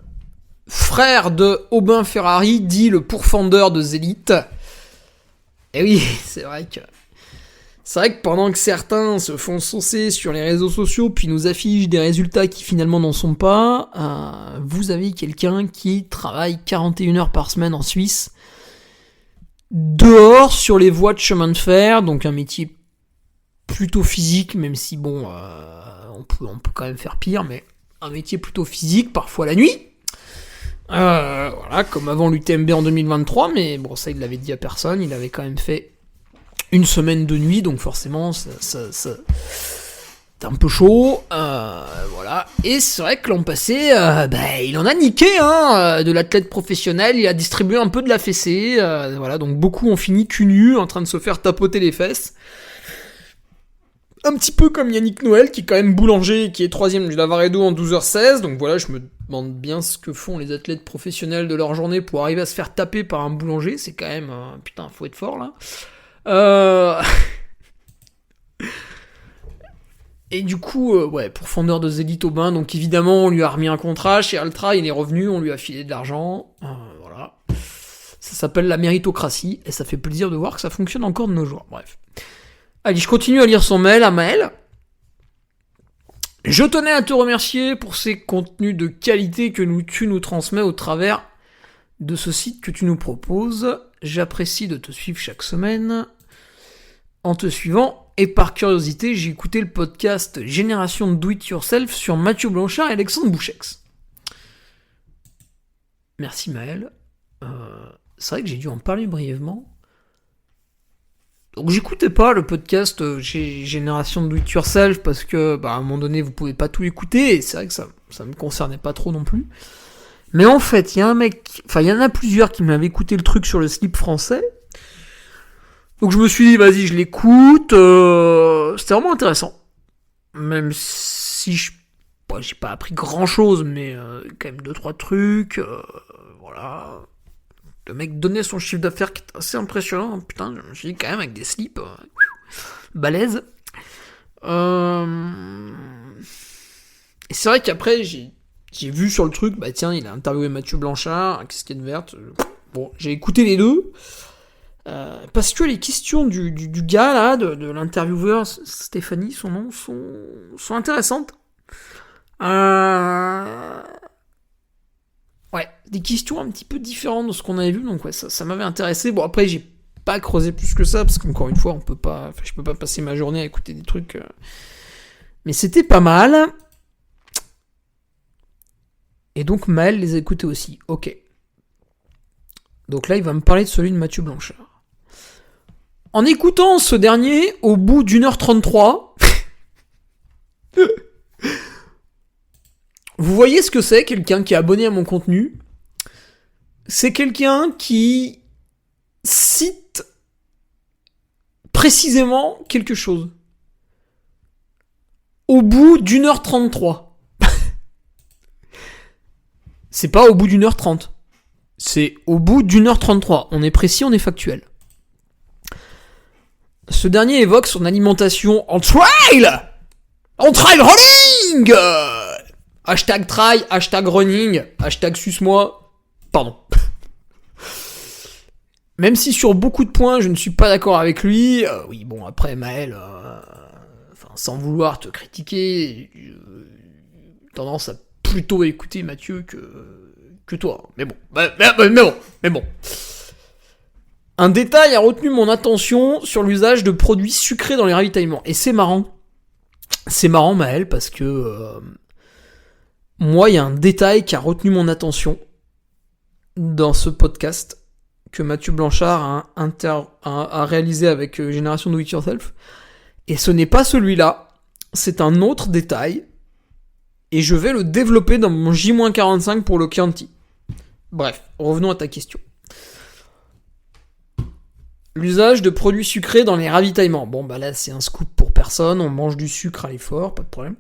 Frère de Aubin Ferrari, dit le pourfendeur de Zélite. Et oui, c'est vrai que pendant que certains se font saucer sur les réseaux sociaux puis nous affichent des résultats qui finalement n'en sont pas, vous avez quelqu'un qui travaille 41 heures par semaine en Suisse, dehors sur les voies de chemin de fer, donc un métier plutôt physique, même si bon, on peut quand même faire pire, mais un métier plutôt physique, parfois la nuit. Voilà, comme avant l'UTMB en 2023, mais bon, ça il l'avait dit à personne, il avait quand même fait une semaine de nuit, donc forcément, c'est un peu chaud, voilà. Et c'est vrai que l'an passé, il en a niqué, de l'athlète professionnel, il a distribué un peu de la fessée, voilà, donc beaucoup ont fini cul nu, en train de se faire tapoter les fesses. Un petit peu comme Yannick Noël, qui est quand même boulanger, qui est 3ème du Lavaredo en 12h16, donc voilà, je me demande bien ce que font les athlètes professionnels de leur journée pour arriver à se faire taper par un boulanger, c'est quand même, putain, faut être fort, là. Et du coup, pour fondeur de Zélite Aubin, donc évidemment, on lui a remis un contrat chez Altra, il est revenu, on lui a filé de l'argent, voilà. Ça s'appelle la méritocratie, et ça fait plaisir de voir que ça fonctionne encore de nos jours, bref. Allez, je continue à lire son mail à Maël. Je tenais à te remercier pour ces contenus de qualité que tu nous transmets au travers de ce site que tu nous proposes. J'apprécie de te suivre chaque semaine. En te suivant, et par curiosité, j'ai écouté le podcast Génération Do It Yourself sur Mathieu Blanchard et Alexandre Bouchex. Merci Maël. C'est vrai que j'ai dû en parler brièvement. Donc j'écoutais pas le podcast Génération Do It Yourself parce que à un moment donné vous pouvez pas tout écouter et c'est vrai que ça me concernait pas trop non plus. Mais en fait, il y a il y en a plusieurs qui m'avaient écouté le truc sur le slip français. Donc je me suis dit vas-y, je l'écoute, c'était vraiment intéressant. Même si j'ai pas appris grand-chose mais quand même 2-3 trucs, voilà. Le mec donnait son chiffre d'affaires qui est assez impressionnant. Putain, je me suis dit quand même avec des slips balèzes. Et c'est vrai qu'après, j'ai vu sur le truc, tiens, il a interviewé Mathieu Blanchard, casquette verte. Bon, j'ai écouté les deux. Parce que les questions du gars, là, de l'intervieweur, Stéphanie, son nom, sont intéressantes. Ouais, des questions un petit peu différentes de ce qu'on avait vu, donc ouais, ça m'avait intéressé. Bon, après, j'ai pas creusé plus que ça, parce qu'encore une fois, je peux pas passer ma journée à écouter des trucs. Mais c'était pas mal. Et donc, Maël les a écoutés aussi. Ok. Donc là, il va me parler de celui de Mathieu Blanchard. En écoutant ce dernier, au bout d'1h33, vous voyez ce que c'est, quelqu'un qui est abonné à mon contenu? C'est quelqu'un qui cite précisément quelque chose. Au bout d'1h33. C'est pas au bout d'1h30. C'est au bout d'1h33. On est précis, on est factuel. Ce dernier évoque son alimentation en trail running. Hashtag trail, hashtag running, hashtag suce-moi. Pardon. Même si sur beaucoup de points, je ne suis pas d'accord avec lui. Oui, bon, après, Maël, sans vouloir te critiquer, tendance à plutôt écouter Mathieu que que toi. Mais bon. Mais bon. Un détail a retenu mon attention sur l'usage de produits sucrés dans les ravitaillements. Et c'est marrant. C'est marrant, Maël, parce que moi, il y a un détail qui a retenu mon attention dans ce podcast que Mathieu Blanchard a réalisé avec Génération Do It Yourself. Et ce n'est pas celui-là, c'est un autre détail. Et je vais le développer dans mon J-45 pour le Chianti. Bref, revenons à ta question. L'usage de produits sucrés dans les ravitaillements. Bon, bah là, c'est un scoop pour personne. On mange du sucre à l'effort, pas de problème.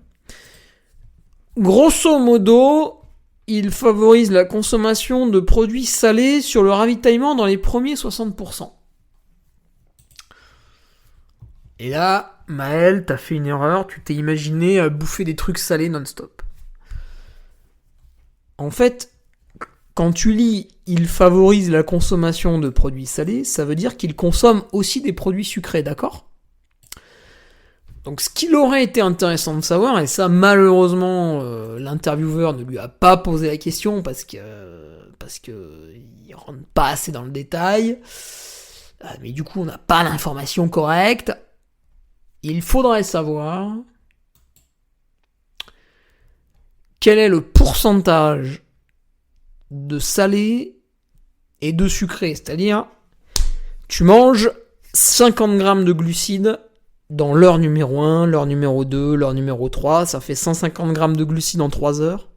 Grosso modo, il favorise la consommation de produits salés sur le ravitaillement dans les premiers 60%. Et là, Maël, t'as fait une erreur. Tu t'es imaginé bouffer des trucs salés non-stop. En fait, quand tu lis « il favorise la consommation de produits salés », ça veut dire qu'il consomme aussi des produits sucrés, d'accord ? Donc ce qu'il aurait été intéressant de savoir, et ça malheureusement l'intervieweur ne lui a pas posé la question parce que il rentre pas assez dans le détail, mais du coup on n'a pas l'information correcte. Il faudrait savoir quel est le pourcentage de salé et de sucré, c'est-à-dire tu manges 50 grammes de glucides dans l'heure numéro 1, l'heure numéro 2, l'heure numéro 3, ça fait 150 grammes de glucides en 3 heures.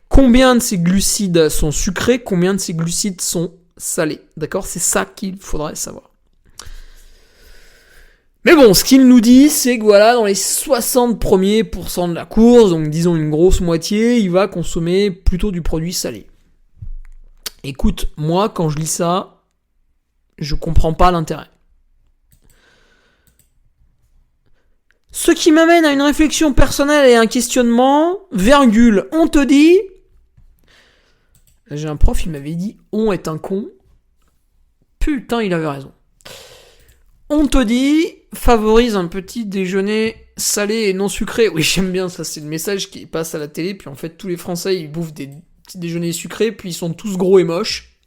Combien de ces glucides sont sucrés, combien de ces glucides sont salés, d'accord ? C'est ça qu'il faudrait savoir. Mais bon, ce qu'il nous dit, c'est que voilà, dans les 60 premiers pourcents de la course, donc disons une grosse moitié, il va consommer plutôt du produit salé. Écoute, moi, quand je lis ça, je comprends pas l'intérêt. Ce qui m'amène à une réflexion personnelle et un questionnement, virgule, on te dit... J'ai un prof, il m'avait dit, on est un con. Putain, il avait raison. On te dit, favorise un petit déjeuner salé et non sucré. Oui, j'aime bien ça, c'est le message qui passe à la télé, puis en fait, tous les Français, ils bouffent des petits déjeuners sucrés, puis ils sont tous gros et moches.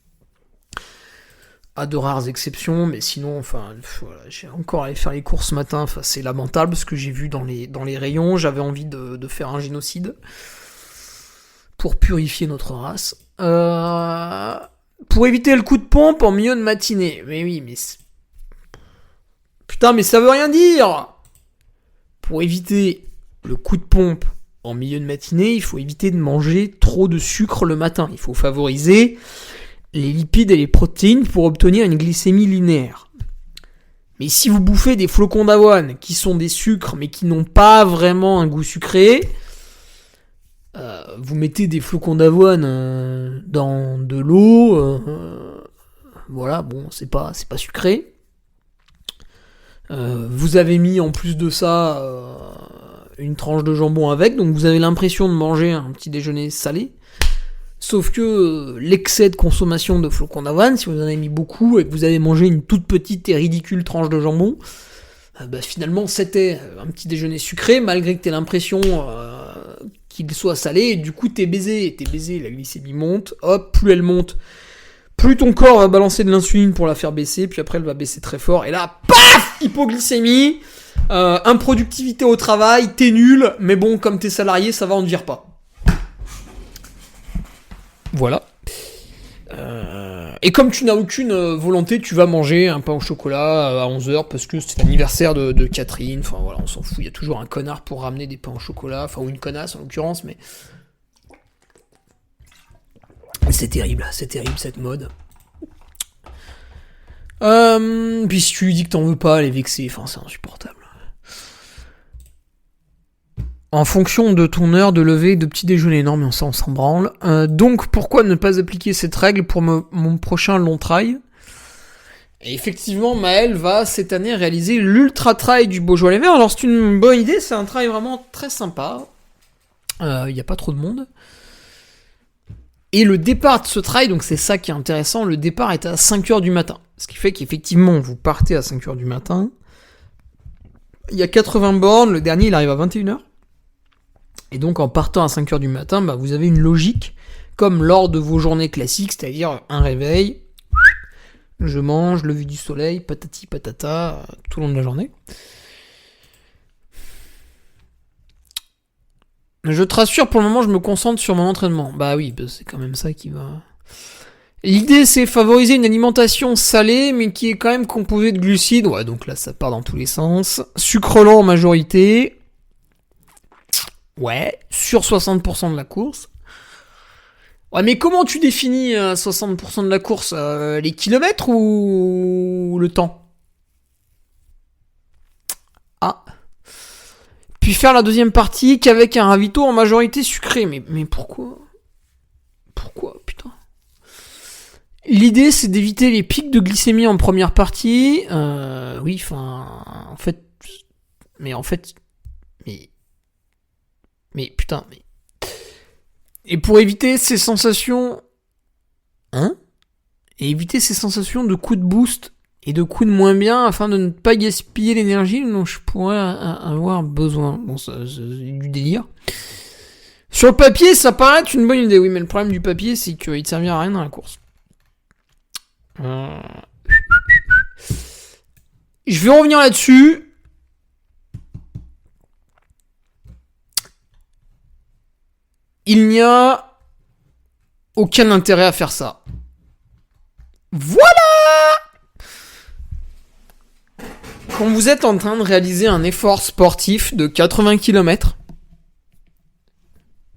À de rares exceptions, mais sinon, enfin, voilà, j'ai encore allé faire les courses ce matin, enfin, c'est lamentable ce que j'ai vu dans les rayons, j'avais envie de faire un génocide pour purifier notre race. Pour éviter le coup de pompe en milieu de matinée. Mais oui, mais... Putain, mais ça veut rien dire. Pour éviter le coup de pompe en milieu de matinée, il faut éviter de manger trop de sucre le matin. Il faut favoriser les lipides et les protéines pour obtenir une glycémie linéaire. Mais si vous bouffez des flocons d'avoine qui sont des sucres mais qui n'ont pas vraiment un goût sucré, vous mettez des flocons d'avoine dans de l'eau, voilà, bon, c'est pas sucré. Vous avez mis en plus de ça une tranche de jambon avec, donc vous avez l'impression de manger un petit déjeuner salé. Sauf que l'excès de consommation de flocons d'avoine, si vous en avez mis beaucoup et que vous avez mangé une toute petite et ridicule tranche de jambon, finalement c'était un petit déjeuner sucré, malgré que t'aies l'impression qu'il soit salé, et du coup t'es baisé, la glycémie monte, hop, plus elle monte, plus ton corps va balancer de l'insuline pour la faire baisser, puis après elle va baisser très fort, et là, paf, hypoglycémie, improductivité au travail, t'es nul, mais bon, comme t'es salarié, ça va, on ne vire pas. Voilà. Et comme tu n'as aucune volonté, tu vas manger un pain au chocolat à 11h parce que c'est l'anniversaire de Catherine. Enfin voilà, on s'en fout. Il y a toujours un connard pour ramener des pains au chocolat. Enfin, ou une connasse en l'occurrence, mais... C'est terrible cette mode. Puis si tu lui dis que t'en veux pas, elle est vexée. Enfin, c'est insupportable. En fonction de ton heure de lever et de petit déjeuner. Non, mais ça, on s'en branle. Donc, pourquoi ne pas appliquer cette règle pour mon prochain long trail ? Et effectivement, Maël va cette année réaliser l'Ultra Trail du Beaujois-les-Verts. Alors, c'est une bonne idée. C'est un trail vraiment très sympa. Il n'y a pas trop de monde. Et le départ de ce trail, donc c'est ça qui est intéressant, le départ est à 5h du matin. Ce qui fait qu'effectivement, vous partez à 5h du matin. Il y a 80 bornes. Le dernier, il arrive à 21h. Et donc, en partant à 5h du matin, vous avez une logique comme lors de vos journées classiques, c'est-à-dire un réveil, je mange, lever du soleil, patati patata, tout le long de la journée. Je te rassure, pour le moment, je me concentre sur mon entraînement. Bah oui, c'est quand même ça qui va... L'idée, c'est favoriser une alimentation salée, mais qui est quand même composée de glucides. Ouais, donc là, ça part dans tous les sens. Sucre lent en majorité. Ouais, sur 60% de la course. Ouais, mais comment tu définis 60% de la course les kilomètres ou le temps? Ah. Puis faire la deuxième partie qu'avec un ravito en majorité sucré. Mais pourquoi? Pourquoi, putain? L'idée, c'est d'éviter les pics de glycémie en première partie. Oui, enfin... En fait... Mais... Mais putain, mais... Et pour éviter ces sensations... Hein? Et éviter ces sensations de coups de boost et de coups de moins bien afin de ne pas gaspiller l'énergie dont je pourrais avoir besoin. Bon, ça, c'est du délire. Sur le papier, ça paraît être une bonne idée, oui, mais le problème du papier, c'est qu'il te servira à rien dans la course. Je vais revenir là-dessus. Il n'y a aucun intérêt à faire ça. Voilà! Quand vous êtes en train de réaliser un effort sportif de 80 km,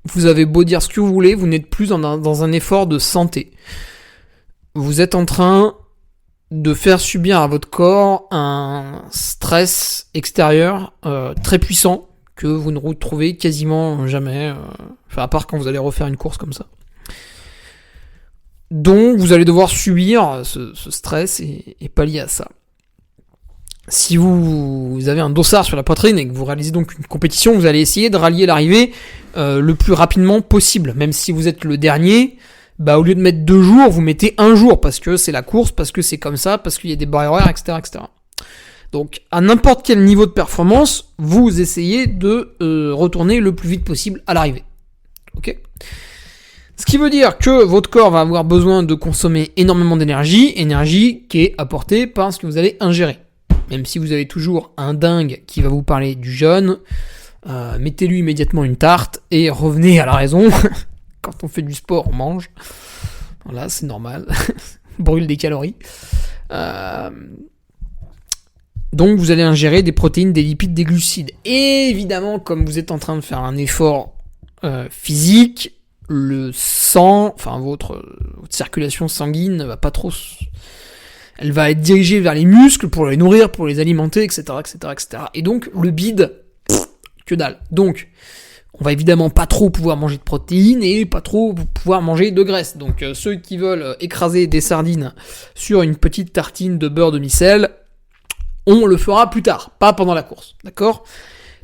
vous avez beau dire ce que vous voulez, vous n'êtes plus dans un effort de santé. Vous êtes en train de faire subir à votre corps un stress extérieur très puissant que vous ne retrouvez quasiment jamais, à part quand vous allez refaire une course comme ça. Donc vous allez devoir subir ce stress et pallier à ça. Si vous avez un dossard sur la poitrine et que vous réalisez donc une compétition, vous allez essayer de rallier l'arrivée le plus rapidement possible. Même si vous êtes le dernier, au lieu de mettre 2 jours, vous mettez 1 jour, parce que c'est la course, parce que c'est comme ça, parce qu'il y a des barrières horaires, etc., etc. Donc, à n'importe quel niveau de performance, vous essayez de retourner le plus vite possible à l'arrivée. Ok ? Ce qui veut dire que votre corps va avoir besoin de consommer énormément énergie qui est apportée par ce que vous allez ingérer. Même si vous avez toujours un dingue qui va vous parler du jeûne, mettez-lui immédiatement une tarte et revenez à la raison. Quand on fait du sport, on mange. Voilà, c'est normal. Brûle des calories. Donc vous allez ingérer des protéines, des lipides, des glucides. Et évidemment, comme vous êtes en train de faire un effort physique, le sang, votre circulation sanguine ne va pas trop... Elle va être dirigée vers les muscles pour les nourrir, pour les alimenter, etc., etc., etc. Et donc, le bide, que dalle. Donc, on va évidemment pas trop pouvoir manger de protéines et pas trop pouvoir manger de graisse. Donc, ceux qui veulent écraser des sardines sur une petite tartine de beurre demi-sel, on le fera plus tard, pas pendant la course, d'accord ?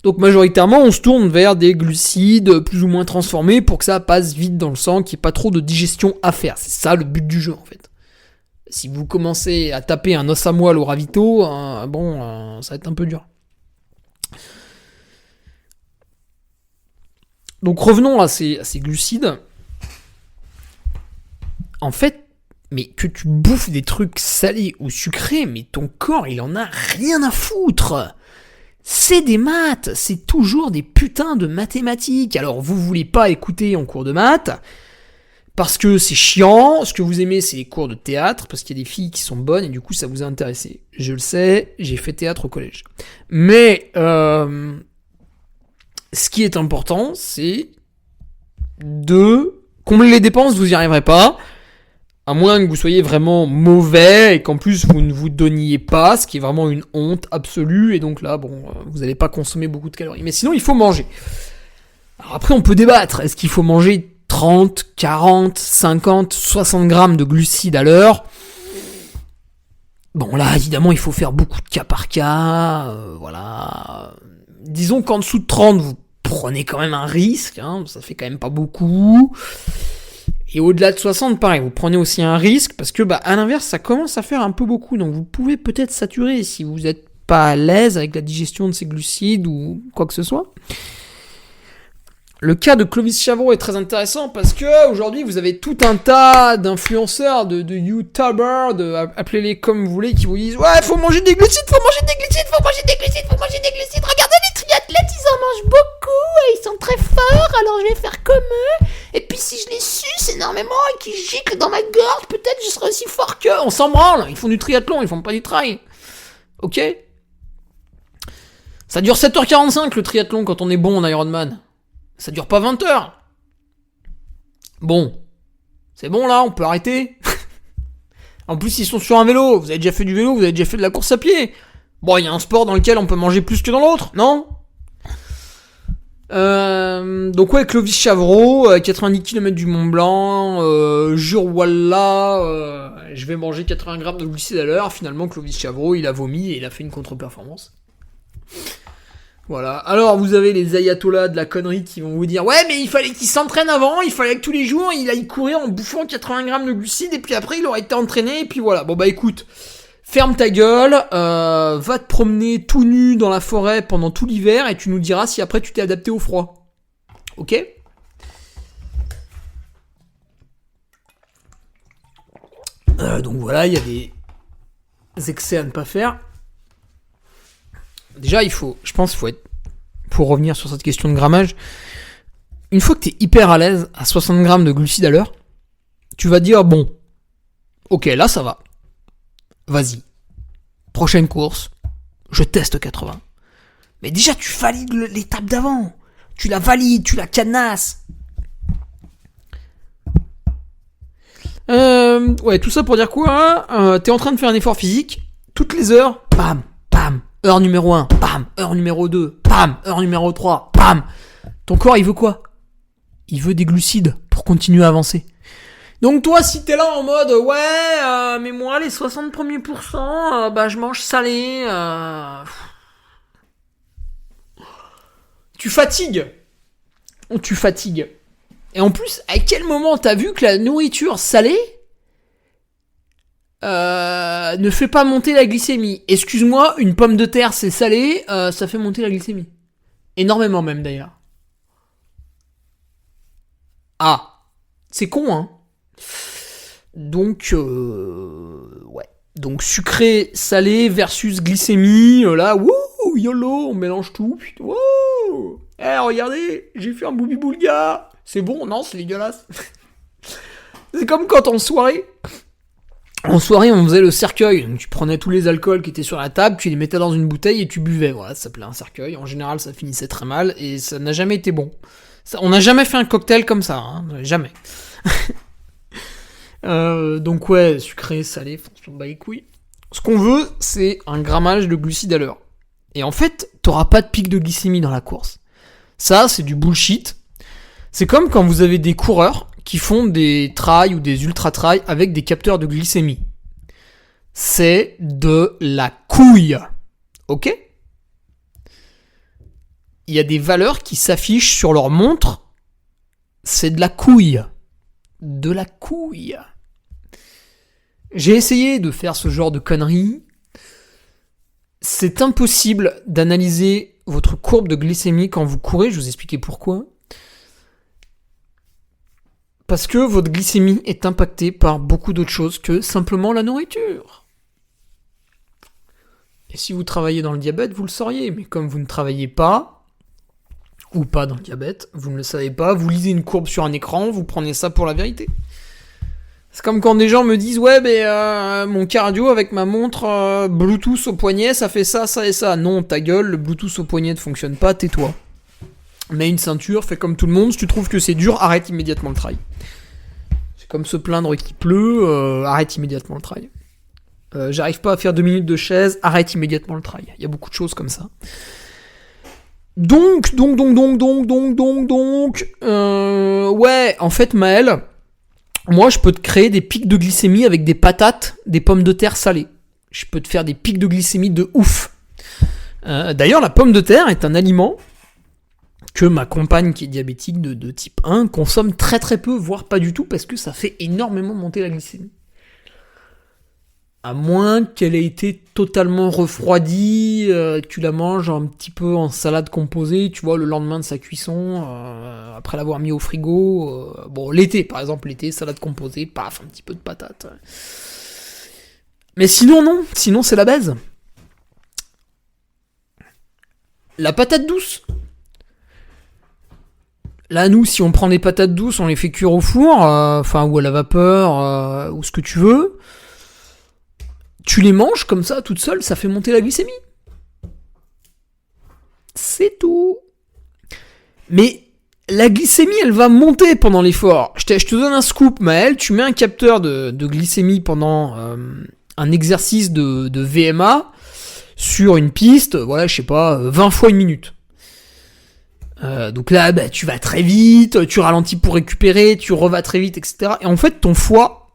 Donc, majoritairement, on se tourne vers des glucides plus ou moins transformés pour que ça passe vite dans le sang, qu'il n'y ait pas trop de digestion à faire. C'est ça le but du jeu, en fait. Si vous commencez à taper un os à moelle au ravito, ça va être un peu dur. Donc revenons à ces glucides. En fait, mais que tu bouffes des trucs salés ou sucrés, mais ton corps, il en a rien à foutre. C'est des maths, c'est toujours des putains de mathématiques. Alors vous voulez pas écouter en cours de maths, parce que c'est chiant, ce que vous aimez c'est les cours de théâtre, parce qu'il y a des filles qui sont bonnes et du coup ça vous a intéressé. Je le sais, j'ai fait théâtre au collège. Mais ce qui est important, c'est de combler les dépenses, vous n'y arriverez pas, à moins que vous soyez vraiment mauvais et qu'en plus vous ne vous donniez pas, ce qui est vraiment une honte absolue, et donc là, vous n'allez pas consommer beaucoup de calories. Mais sinon, il faut manger. Alors après, on peut débattre. Est-ce qu'il faut manger 30, 40, 50, 60 grammes de glucides à l'heure? Bon, là, évidemment, il faut faire beaucoup de cas par cas, voilà. Disons qu'en dessous de 30, vous prenez quand même un risque, ça fait quand même pas beaucoup. Et au-delà de 60, pareil, vous prenez aussi un risque, parce que, à l'inverse, ça commence à faire un peu beaucoup, donc vous pouvez peut-être saturer si vous n'êtes pas à l'aise avec la digestion de ces glucides ou quoi que ce soit. Le cas de Clovis Chavreau est très intéressant parce que aujourd'hui vous avez tout un tas d'influenceurs, de YouTubers, appelez-les comme vous voulez, qui vous disent ouais, faut manger des glucides, regardez les triathlètes, ils en mangent beaucoup et ils sont très forts, alors je vais faire comme eux. Et puis si je les suce énormément et qu'ils giclent dans ma gorge, peut-être je serai aussi fort qu'eux. On s'en branle, ils font du triathlon, ils font pas du trail. Ok ? Ça dure 7h45 le triathlon quand on est bon en Ironman. Ça dure pas 20 heures. Bon. C'est bon là, on peut arrêter. En plus, ils sont sur un vélo. Vous avez déjà fait du vélo, vous avez déjà fait de la course à pied. Bon, il y a un sport dans lequel on peut manger plus que dans l'autre, non ? Donc ouais, Clovis Chavreau, 90 km du Mont Blanc, jure wallah, je vais manger 80 grammes de glucides à l'heure. Finalement, Clovis Chavreau, il a vomi et il a fait une contre-performance. Voilà. Alors, vous avez les ayatollahs de la connerie qui vont vous dire ouais, mais il fallait qu'il s'entraîne avant, il fallait que tous les jours il aille courir en bouffant 80 grammes de glucides et puis après il aurait été entraîné et puis voilà. Bon bah écoute, ferme ta gueule, va te promener tout nu dans la forêt pendant tout l'hiver et tu nous diras si après tu t'es adapté au froid. Ok ? Donc voilà, il y a des excès à ne pas faire. Déjà, je pense qu'il faut être, pour revenir sur cette question de grammage, une fois que t'es hyper à l'aise à 60 grammes de glucides à l'heure, tu vas dire, bon, ok, là ça va. Vas-y. Prochaine course, je teste 80. Mais déjà, tu valides l'étape d'avant. Tu la valides, tu la canasses. Ouais, tout ça pour dire quoi ? T'es en train de faire un effort physique, toutes les heures, bam, bam. Heure numéro 1, bam. Heure numéro 2, bam. Heure numéro 3, bam. Ton corps, il veut quoi ? Il veut des glucides pour continuer à avancer. Donc toi, si t'es là en mode, ouais, mais moi, les 60 premiers pourcents, je mange salé. Tu fatigues. Tu fatigues. Et en plus, à quel moment t'as vu que la nourriture salée ne fait pas monter la glycémie. Excuse-moi, une pomme de terre c'est salé, ça fait monter la glycémie. Énormément même d'ailleurs. Ah, c'est con hein. Donc ouais. Donc sucré, salé versus glycémie, là, wouh, YOLO, on mélange tout. Wouh. Regardez, j'ai fait un boubi boulga. C'est bon, non, c'est dégueulasse. C'est comme quand en soirée, on faisait le cercueil. Donc tu prenais tous les alcools qui étaient sur la table, tu les mettais dans une bouteille et tu buvais. Voilà, ça s'appelait un cercueil. En général, ça finissait très mal et ça n'a jamais été bon. On n'a jamais fait un cocktail comme ça, hein, jamais. Donc ouais, sucré, salé, on bat les couilles. Ce qu'on veut, c'est un grammage de glucides à l'heure. Et en fait, t'auras pas de pic de glycémie dans la course. Ça, c'est du bullshit. C'est comme quand vous avez des coureurs qui font des trails ou des ultra-trails avec des capteurs de glycémie. C'est de la couille. Ok ? Il y a des valeurs qui s'affichent sur leur montre. C'est de la couille. De la couille. J'ai essayé de faire ce genre de conneries. C'est impossible d'analyser votre courbe de glycémie quand vous courez. Je vais vous expliquer pourquoi. Parce que votre glycémie est impactée par beaucoup d'autres choses que simplement la nourriture. Et si vous travaillez dans le diabète, vous le sauriez. Mais comme vous ne travaillez pas, ou pas dans le diabète, vous ne le savez pas, vous lisez une courbe sur un écran, vous prenez ça pour la vérité. C'est comme quand des gens me disent « Ouais, mon cardio avec ma montre Bluetooth au poignet, ça fait ça, ça et ça. » Non, ta gueule, le Bluetooth au poignet ne fonctionne pas, tais-toi. Mets une ceinture, fais comme tout le monde, si tu trouves que c'est dur, arrête immédiatement le trail. C'est comme se plaindre qu'il pleut, arrête immédiatement le trail. J'arrive pas à faire 2 minutes de chaise, arrête immédiatement le trail. Il y a beaucoup de choses comme ça. Donc, ouais, en fait, Maël, moi, je peux te créer des pics de glycémie avec des patates, des pommes de terre salées. Je peux te faire des pics de glycémie de ouf. D'ailleurs, la pomme de terre est un aliment que ma compagne qui est diabétique de type 1 consomme très très peu, voire pas du tout, parce que ça fait énormément monter la glycémie. À moins qu'elle ait été totalement refroidie, tu la manges un petit peu en salade composée, tu vois, le lendemain de sa cuisson, après l'avoir mis au frigo. Bon, l'été, par exemple, salade composée, paf, un petit peu de patate. Mais sinon, non. Sinon, c'est la baise. La patate douce. Là, nous, si on prend des patates douces, on les fait cuire au four, ou à la vapeur, ou ce que tu veux. Tu les manges comme ça, toutes seules, ça fait monter la glycémie. C'est tout. Mais la glycémie, elle va monter pendant l'effort. Je te donne un scoop, Maël. Tu mets un capteur de glycémie pendant un exercice de VMA sur une piste, voilà, je sais pas, 20 fois une minute. Donc là, tu vas très vite, tu ralentis pour récupérer, tu revas très vite, etc. Et en fait, ton foie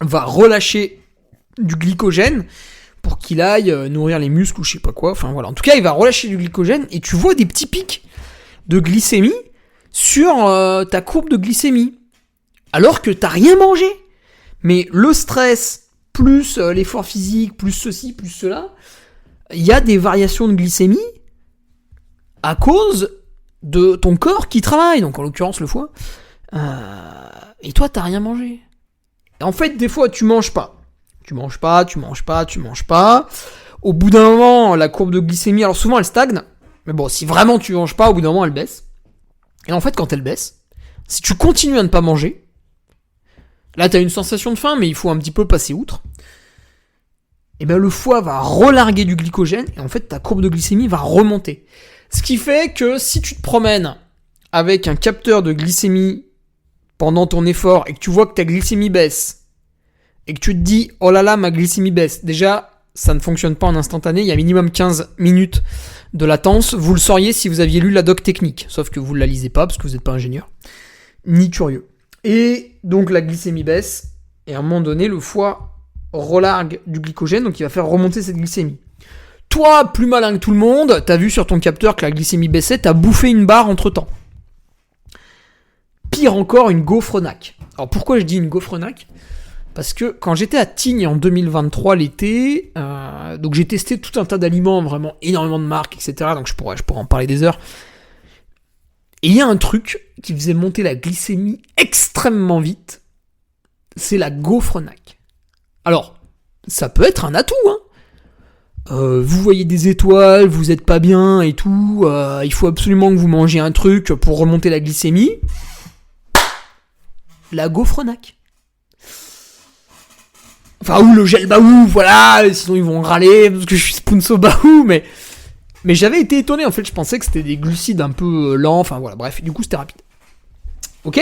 va relâcher du glycogène pour qu'il aille nourrir les muscles ou je sais pas quoi. Enfin voilà. En tout cas, il va relâcher du glycogène et tu vois des petits pics de glycémie sur ta courbe de glycémie. Alors que t'as rien mangé. Mais le stress, plus l'effort physique, plus ceci, plus cela, il y a des variations de glycémie à cause de ton corps qui travaille. Donc en l'occurrence le foie. Et toi, t'as rien mangé. Et en fait, des fois, tu manges pas. Tu manges pas. Au bout d'un moment, la courbe de glycémie, alors souvent elle stagne. Mais bon, si vraiment tu manges pas, au bout d'un moment elle baisse. Et en fait, quand elle baisse, si tu continues à ne pas manger, là t'as une sensation de faim, mais il faut un petit peu passer outre. Et ben le foie va relarguer du glycogène, et en fait ta courbe de glycémie va remonter. Ce qui fait que si tu te promènes avec un capteur de glycémie pendant ton effort, et que tu vois que ta glycémie baisse, et que tu te dis, oh là là, ma glycémie baisse. Déjà, ça ne fonctionne pas en instantané, il y a minimum 15 minutes de latence. Vous le sauriez si vous aviez lu la doc technique, sauf que vous ne la lisez pas, parce que vous n'êtes pas ingénieur, ni curieux. Et donc la glycémie baisse, et à un moment donné, le foie relargue du glycogène, donc il va faire remonter cette glycémie. Toi, plus malin que tout le monde, t'as vu sur ton capteur que la glycémie baissait, t'as bouffé une barre entre-temps. Pire encore, une gaufrenac. Alors pourquoi je dis une gaufrenac ? Parce que quand j'étais à Tignes en 2023 l'été, donc j'ai testé tout un tas d'aliments, vraiment énormément de marques, etc. Donc je pourrais en parler des heures. Et il y a un truc qui faisait monter la glycémie extrêmement vite, c'est la gaufrenac. Alors, ça peut être un atout, hein. Vous voyez des étoiles, vous êtes pas bien et tout, il faut absolument que vous mangiez un truc pour remonter la glycémie. La gaufrenac. Enfin, ou le gel Baou, voilà, sinon ils vont râler parce que je suis sponsor Baou, mais j'avais été étonné, en fait, je pensais que c'était des glucides un peu lents, enfin voilà, bref, du coup c'était rapide. Ok ?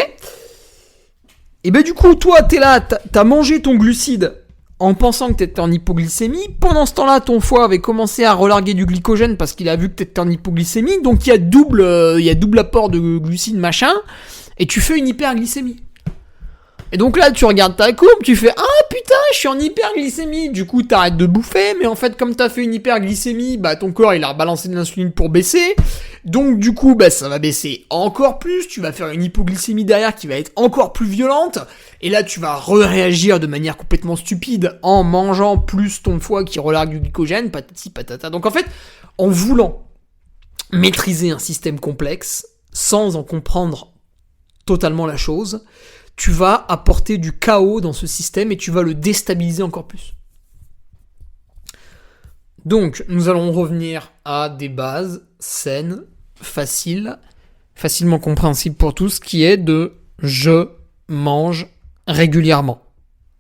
Et ben du coup, toi, t'es là, t'as mangé ton glucide en pensant que t'étais en hypoglycémie, pendant ce temps-là, ton foie avait commencé à relarguer du glycogène parce qu'il a vu que t'étais en hypoglycémie, donc il y a double apport de glucides, machin, et tu fais une hyperglycémie. Et donc là, tu regardes ta courbe, tu fais « Ah putain, je suis en hyperglycémie !» Du coup, t'arrêtes de bouffer, mais en fait, comme t'as fait une hyperglycémie, ton corps, il a rebalancé de l'insuline pour baisser. Donc du coup, ça va baisser encore plus, tu vas faire une hypoglycémie derrière qui va être encore plus violente. Et là, tu vas réagir de manière complètement stupide en mangeant plus ton foie qui relargue du glycogène, patati patata. Donc en fait, en voulant maîtriser un système complexe, sans en comprendre totalement la chose, tu vas apporter du chaos dans ce système et tu vas le déstabiliser encore plus. Donc, nous allons revenir à des bases saines, facilement compréhensibles pour tous, qui est de je mange régulièrement.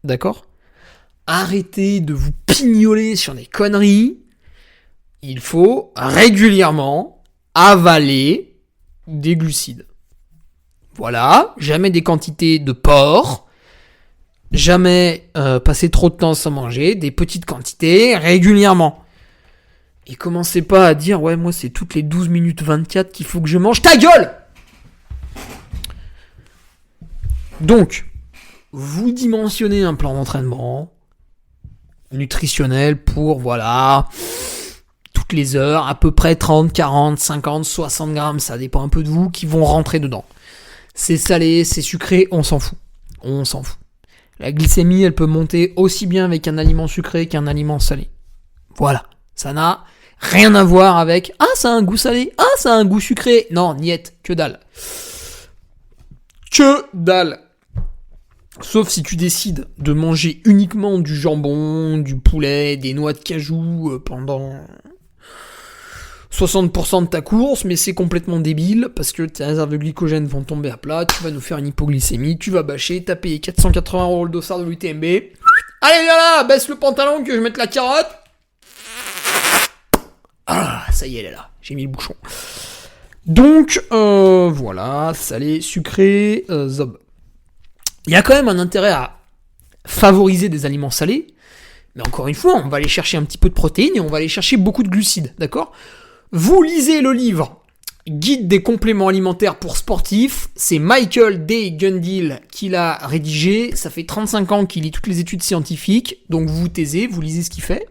D'accord ? Arrêtez de vous pignoler sur des conneries. Il faut régulièrement avaler des glucides. Voilà, jamais des quantités de porc, jamais passer trop de temps sans manger, des petites quantités régulièrement. Et commencez pas à dire, ouais, moi c'est toutes les 12 minutes 24 qu'il faut que je mange. Ta gueule ! Donc, vous dimensionnez un plan d'entraînement nutritionnel pour, voilà, toutes les heures, à peu près 30, 40, 50, 60 grammes, ça dépend un peu de vous, qui vont rentrer dedans. C'est salé, c'est sucré, on s'en fout. La glycémie, elle peut monter aussi bien avec un aliment sucré qu'un aliment salé. Voilà. Ça n'a rien à voir avec « Ah, ça a un goût salé. Ah, ça a un goût sucré. » Non, niette. Que dalle. Que dalle. Sauf si tu décides de manger uniquement du jambon, du poulet, des noix de cajou pendant 60% de ta course, mais c'est complètement débile, parce que tes réserves de glycogène vont tomber à plat, tu vas nous faire une hypoglycémie, tu vas bâcher, t'as payé 480€ le dossard de l'UTMB. Allez, viens là, baisse le pantalon que je mette la carotte. Ah, ça y est, elle est là, j'ai mis le bouchon. Donc, voilà, salé, sucré, zob. Il y a quand même un intérêt à favoriser des aliments salés, mais encore une fois, on va aller chercher un petit peu de protéines et on va aller chercher beaucoup de glucides, d'accord ? Vous lisez le livre Guide des compléments alimentaires pour sportifs, c'est Michael D. Gundil qui l'a rédigé, ça fait 35 ans qu'il lit toutes les études scientifiques, donc vous vous taisez, vous lisez ce qu'il fait,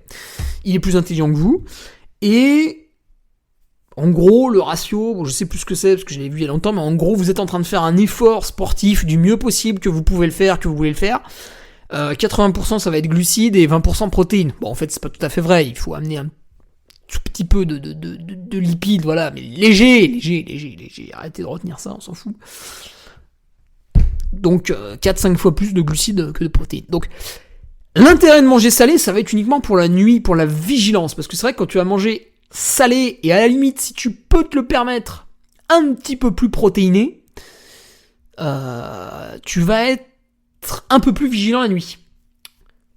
il est plus intelligent que vous, et en gros, le ratio, bon, je sais plus ce que c'est parce que je l'ai vu il y a longtemps, mais en gros, vous êtes en train de faire un effort sportif du mieux possible que vous pouvez le faire, que vous voulez le faire. 80% ça va être glucides et 20% protéines. Bon, en fait, c'est pas tout à fait vrai. Il faut amener un tout petit peu de lipides, voilà, mais léger. Arrêtez de retenir ça, on s'en fout. Donc, 4-5 fois plus de glucides que de protéines. Donc, l'intérêt de manger salé, ça va être uniquement pour la nuit, pour la vigilance. Parce que c'est vrai que quand tu vas manger salé, et à la limite, si tu peux te le permettre, un petit peu plus protéiné, tu vas être un peu plus vigilant la nuit.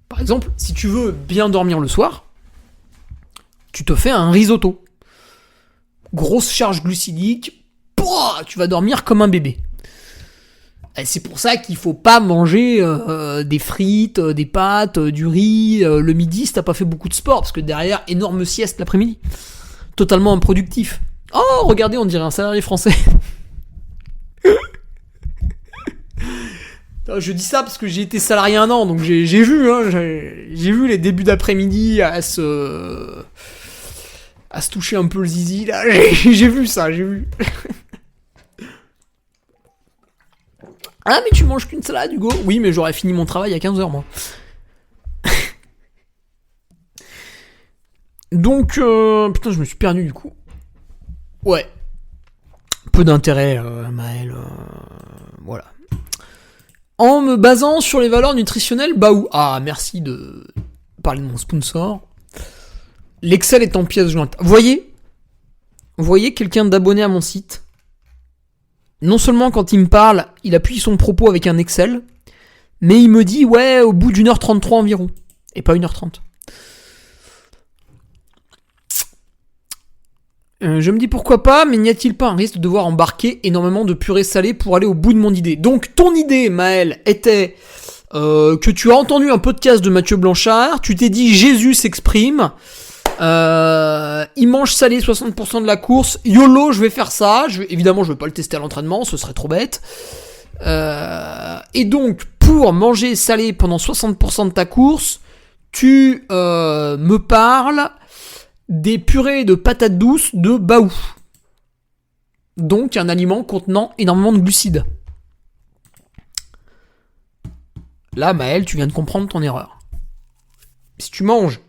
Par exemple, si tu veux bien dormir le soir, tu te fais un risotto. Grosse charge glucidique, tu vas dormir comme un bébé. Et c'est pour ça qu'il faut pas manger des frites, des pâtes, du riz le midi si t'as pas fait beaucoup de sport, parce que derrière, énorme sieste l'après-midi. Totalement improductif. Oh, regardez, on dirait un salarié français. Je dis ça parce que j'ai été salarié 1 an, donc j'ai vu les débuts d'après-midi à se toucher un peu le zizi, là. J'ai vu ça, j'ai vu. Ah, mais tu manges qu'une salade, Hugo ? Oui, mais j'aurais fini mon travail à 15h, moi. Donc, putain, je me suis perdu, du coup. Ouais. Peu d'intérêt, Maël. Voilà. En me basant sur les valeurs nutritionnelles, ah, merci de parler de mon sponsor. L'Excel est en pièce jointe. Voyez quelqu'un d'abonné à mon site. Non seulement quand il me parle, il appuie son propos avec un Excel, mais il me dit, ouais, au bout d'1h33 environ. Et pas 1h30. Je me dis pourquoi pas, mais n'y a-t-il pas un risque de devoir embarquer énormément de purée salée pour aller au bout de mon idée ? Donc ton idée, Maël, était que tu as entendu un podcast de Mathieu Blanchard, tu t'es dit Jésus s'exprime, il mange salé 60% de la course, YOLO, je vais faire ça, évidemment je vais pas le tester à l'entraînement, ce serait trop bête. Et donc pour manger salé pendant 60% de ta course, tu me parles des purées de patates douces de Baou. Donc un aliment contenant énormément de glucides. Là, Maël, tu viens de comprendre ton erreur. Si tu manges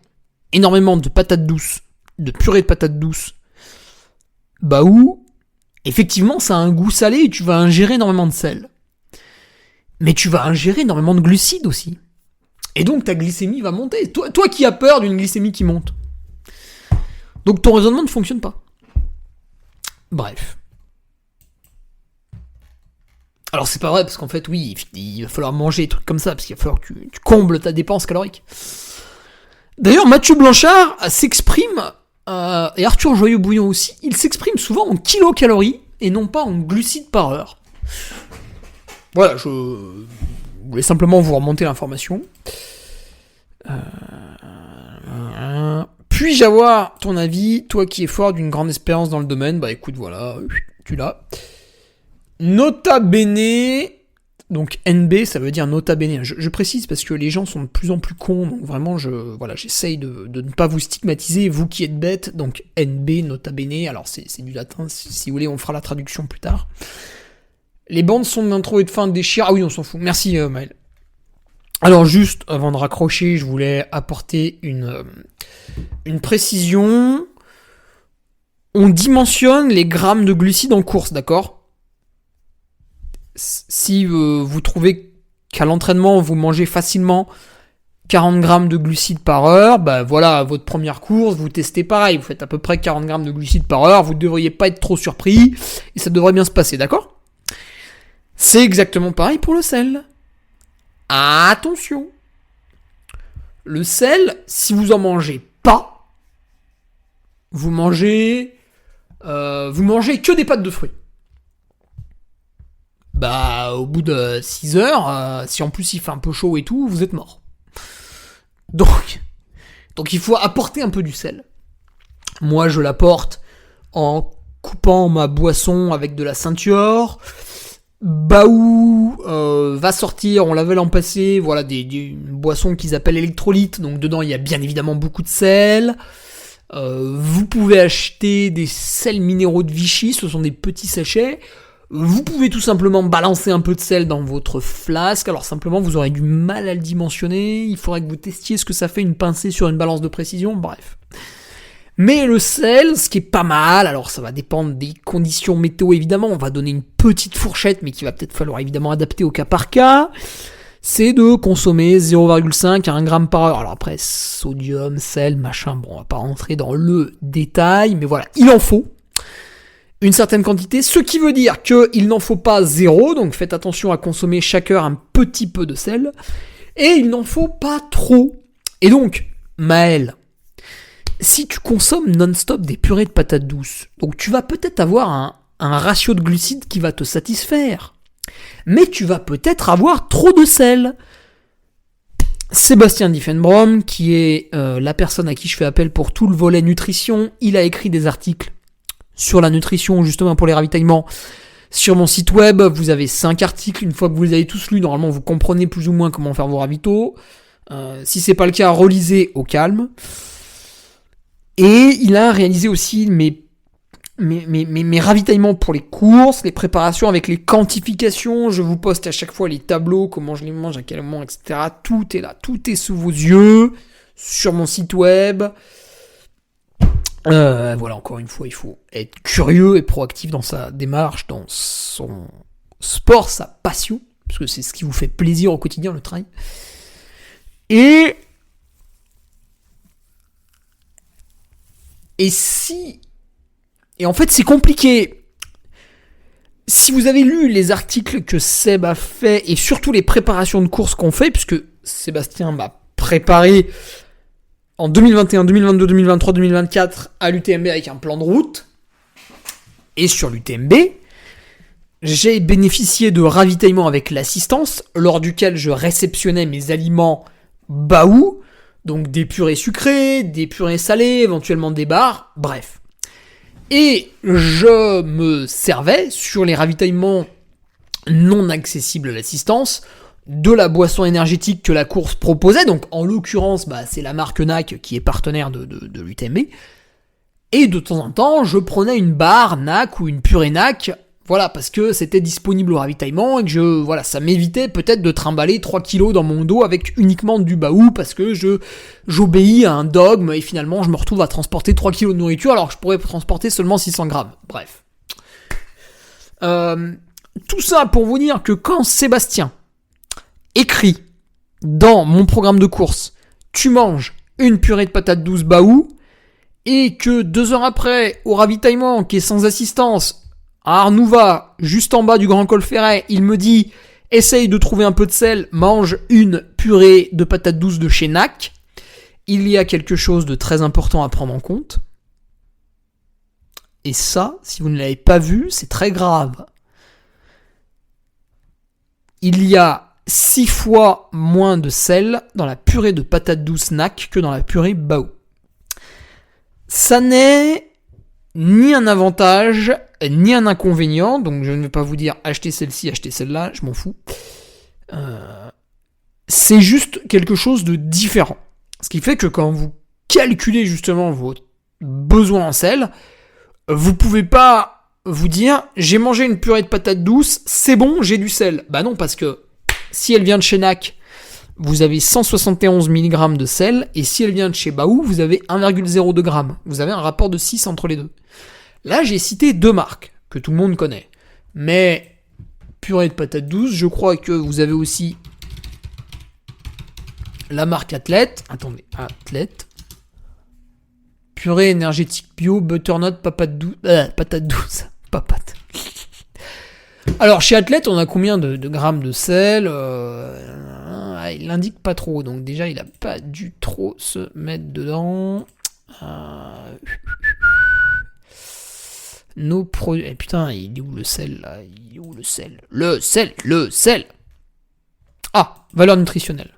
énormément de patates douces, de purée de patates douces, Baou, effectivement, ça a un goût salé et tu vas ingérer énormément de sel. Mais tu vas ingérer énormément de glucides aussi. Et donc ta glycémie va monter. Toi qui as peur d'une glycémie qui monte. Donc ton raisonnement ne fonctionne pas. Bref. Alors c'est pas vrai, parce qu'en fait, oui, il va falloir manger des trucs comme ça, parce qu'il va falloir que tu combles ta dépense calorique. D'ailleurs, Mathieu Blanchard s'exprime, et Arthur Joyeux-Bouillon aussi, il s'exprime souvent en kilocalories, et non pas en glucides par heure. Voilà, je voulais simplement vous remonter l'information. Puis-je avoir ton avis, toi qui es fort d'une grande expérience dans le domaine ? Bah écoute, voilà, tu l'as. Nota bene, donc NB, ça veut dire nota bene. Je précise parce que les gens sont de plus en plus cons, donc vraiment, j'essaye de ne pas vous stigmatiser, vous qui êtes bêtes. Donc NB, nota bene, alors c'est du latin, si vous voulez, on fera la traduction plus tard. Les bandes son d'intro et de fin déchirent. Ah oui, on s'en fout. Merci Maël. Alors juste, avant de raccrocher, je voulais apporter une précision. On dimensionne les grammes de glucides en course, d'accord ? Si vous trouvez qu'à l'entraînement, vous mangez facilement 40 grammes de glucides par heure, bah voilà, à votre première course, vous testez pareil, vous faites à peu près 40 grammes de glucides par heure, vous ne devriez pas être trop surpris, et ça devrait bien se passer, d'accord ? C'est exactement pareil pour le sel. Attention ! Le sel, si vous en mangez pas, vous mangez que des pâtes de fruits. Bah, au bout de 6 heures, si en plus il fait un peu chaud et tout, vous êtes mort. Donc il faut apporter un peu du sel. Moi, je l'apporte en coupant ma boisson avec de la ceinture. Baou va sortir, on l'avait l'an passé, voilà, une boisson qu'ils appellent électrolyte, donc dedans il y a bien évidemment beaucoup de sel. Vous pouvez acheter des sels minéraux de Vichy, ce sont des petits sachets. Vous pouvez tout simplement balancer un peu de sel dans votre flasque, alors simplement vous aurez du mal à le dimensionner, il faudrait que vous testiez ce que ça fait une pincée sur une balance de précision, bref. Mais le sel, ce qui est pas mal, alors ça va dépendre des conditions météo évidemment, on va donner une petite fourchette, mais qu'il va peut-être falloir évidemment adapter au cas par cas, c'est de consommer 0,5 à 1 gramme par heure. Alors après, sodium, sel, machin, bon, on va pas rentrer dans le détail, mais voilà, il en faut une certaine quantité, ce qui veut dire qu'il n'en faut pas 0, donc faites attention à consommer chaque heure un petit peu de sel, et il n'en faut pas trop. Et donc, Maël, si tu consommes non-stop des purées de patates douces, donc tu vas peut-être avoir un ratio de glucides qui va te satisfaire, mais tu vas peut-être avoir trop de sel. Sébastien Diffenbrom, qui est la personne à qui je fais appel pour tout le volet nutrition, il a écrit des articles sur la nutrition, justement pour les ravitaillements, sur mon site web. Vous avez 5 articles, une fois que vous les avez tous lus, normalement vous comprenez plus ou moins comment faire vos ravitaux. Si c'est pas le cas, relisez au calme. Et il a réalisé aussi mes ravitaillements pour les courses, les préparations avec les quantifications. Je vous poste à chaque fois les tableaux, comment je les mange, à quel moment, etc. Tout est là, tout est sous vos yeux, sur mon site web. Voilà, encore une fois, il faut être curieux et proactif dans sa démarche, dans son sport, sa passion, parce que c'est ce qui vous fait plaisir au quotidien, le travail. Et en fait, c'est compliqué. Si vous avez lu les articles que Seb a fait, et surtout les préparations de courses qu'on fait, puisque Sébastien m'a préparé en 2021, 2022, 2023, 2024 à l'UTMB avec un plan de route. Et sur l'UTMB, j'ai bénéficié de ravitaillement avec l'assistance, lors duquel je réceptionnais mes aliments Baou, donc des purées sucrées, des purées salées, éventuellement des bars, bref. Et je me servais, sur les ravitaillements non accessibles à l'assistance, de la boisson énergétique que la course proposait, donc en l'occurrence, c'est la marque NAC qui est partenaire de l'UTMB, et de temps en temps, je prenais une barre NAC ou une purée NAC, voilà, parce que c'était disponible au ravitaillement, et que ça m'évitait peut-être de trimballer 3 kilos dans mon dos avec uniquement du Baou, parce que j'obéis à un dogme, et finalement, je me retrouve à transporter 3 kilos de nourriture, alors que je pourrais transporter seulement 600 grammes, bref. Tout ça pour vous dire que quand Sébastien écrit dans mon programme de course, tu manges une purée de patates douces Baou, et que 2 heures après, au ravitaillement, qui est sans assistance, à Arnouva, juste en bas du Grand Col Ferret, il me dit « Essaye de trouver un peu de sel, mange une purée de patates douces de chez NAC », il y a quelque chose de très important à prendre en compte. Et ça, si vous ne l'avez pas vu, c'est très grave. Il y a 6 fois moins de sel dans la purée de patates douces NAC que dans la purée Baou. Ça n'est ni un avantage, ni un inconvénient, donc je ne vais pas vous dire achetez celle-ci, achetez celle-là, je m'en fous. C'est juste quelque chose de différent. Ce qui fait que quand vous calculez justement vos besoins en sel, vous pouvez pas vous dire j'ai mangé une purée de patates douces, c'est bon, j'ai du sel. Bah non, parce que si elle vient de chez NAC, vous avez 171 mg de sel, et si elle vient de chez Baou, vous avez 1,02 g. Vous avez un rapport de 6 entre les deux. Là, j'ai cité 2 marques, que tout le monde connaît. Mais, purée de patates douces, je crois que vous avez aussi la marque Athlète. Attendez, Athlète. Purée énergétique bio, butternut, patate douce. Patate douce, papate. Alors, chez Athlète, on a combien de grammes de sel il l'indique pas trop, donc déjà, il a pas dû trop se mettre dedans. Nos produits... Eh putain, il est où le sel, là? Il est où le sel? Le sel. Ah, valeur nutritionnelle.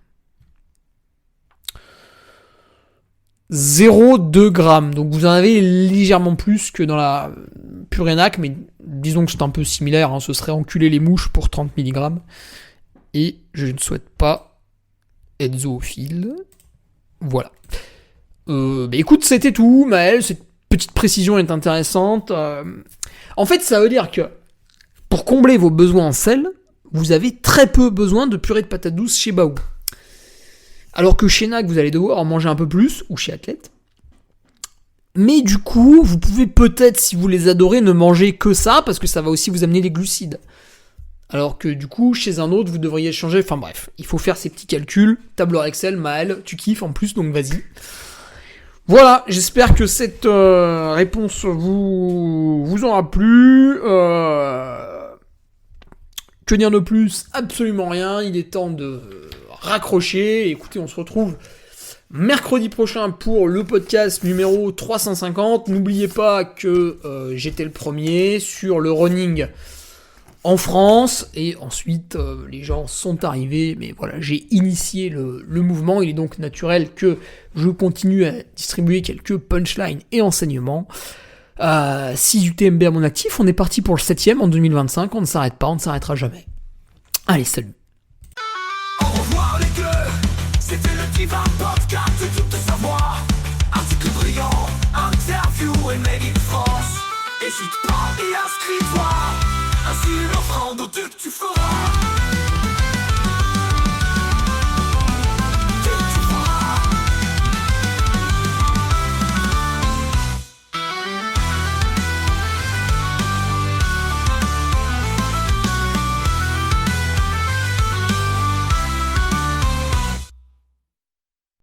0,2 grammes. Donc vous en avez légèrement plus que dans la Purenac, mais disons que c'est un peu similaire, hein, ce serait enculer les mouches pour 30 mg. Et je ne souhaite pas être zoophile. Voilà. Écoute, c'était tout, Maël. Cette petite précision est intéressante. En fait, ça veut dire que pour combler vos besoins en sel, vous avez très peu besoin de purée de patates douces chez Baou. Alors que chez Nac, vous allez devoir en manger un peu plus, ou chez Athlète. Mais du coup, vous pouvez peut-être, si vous les adorez, ne manger que ça, parce que ça va aussi vous amener les glucides. Alors que du coup, chez un autre, vous devriez changer. Enfin bref, il faut faire ces petits calculs. Tableur Excel, Maël, tu kiffes en plus, donc vas-y. Voilà, j'espère que cette réponse vous aura plu. Que dire de plus? Absolument rien. Il est temps de raccrocher. Écoutez, on se retrouve mercredi prochain pour le podcast numéro 350. N'oubliez pas que j'étais le premier sur le running en France, et ensuite les gens sont arrivés, mais voilà, j'ai initié le mouvement. Il est donc naturel que je continue à distribuer quelques punchlines et enseignements. 6 UTMB à mon actif, on est parti pour le 7ème en 2025, on ne s'arrête pas, on ne s'arrêtera jamais. Allez, salut. Au revoir les gueux, c'était le Diva Podcast de tout savoir. Article brillant, interview et made in France. Hésite pas et inscris-toi, ainsi l'offrande que tu feras.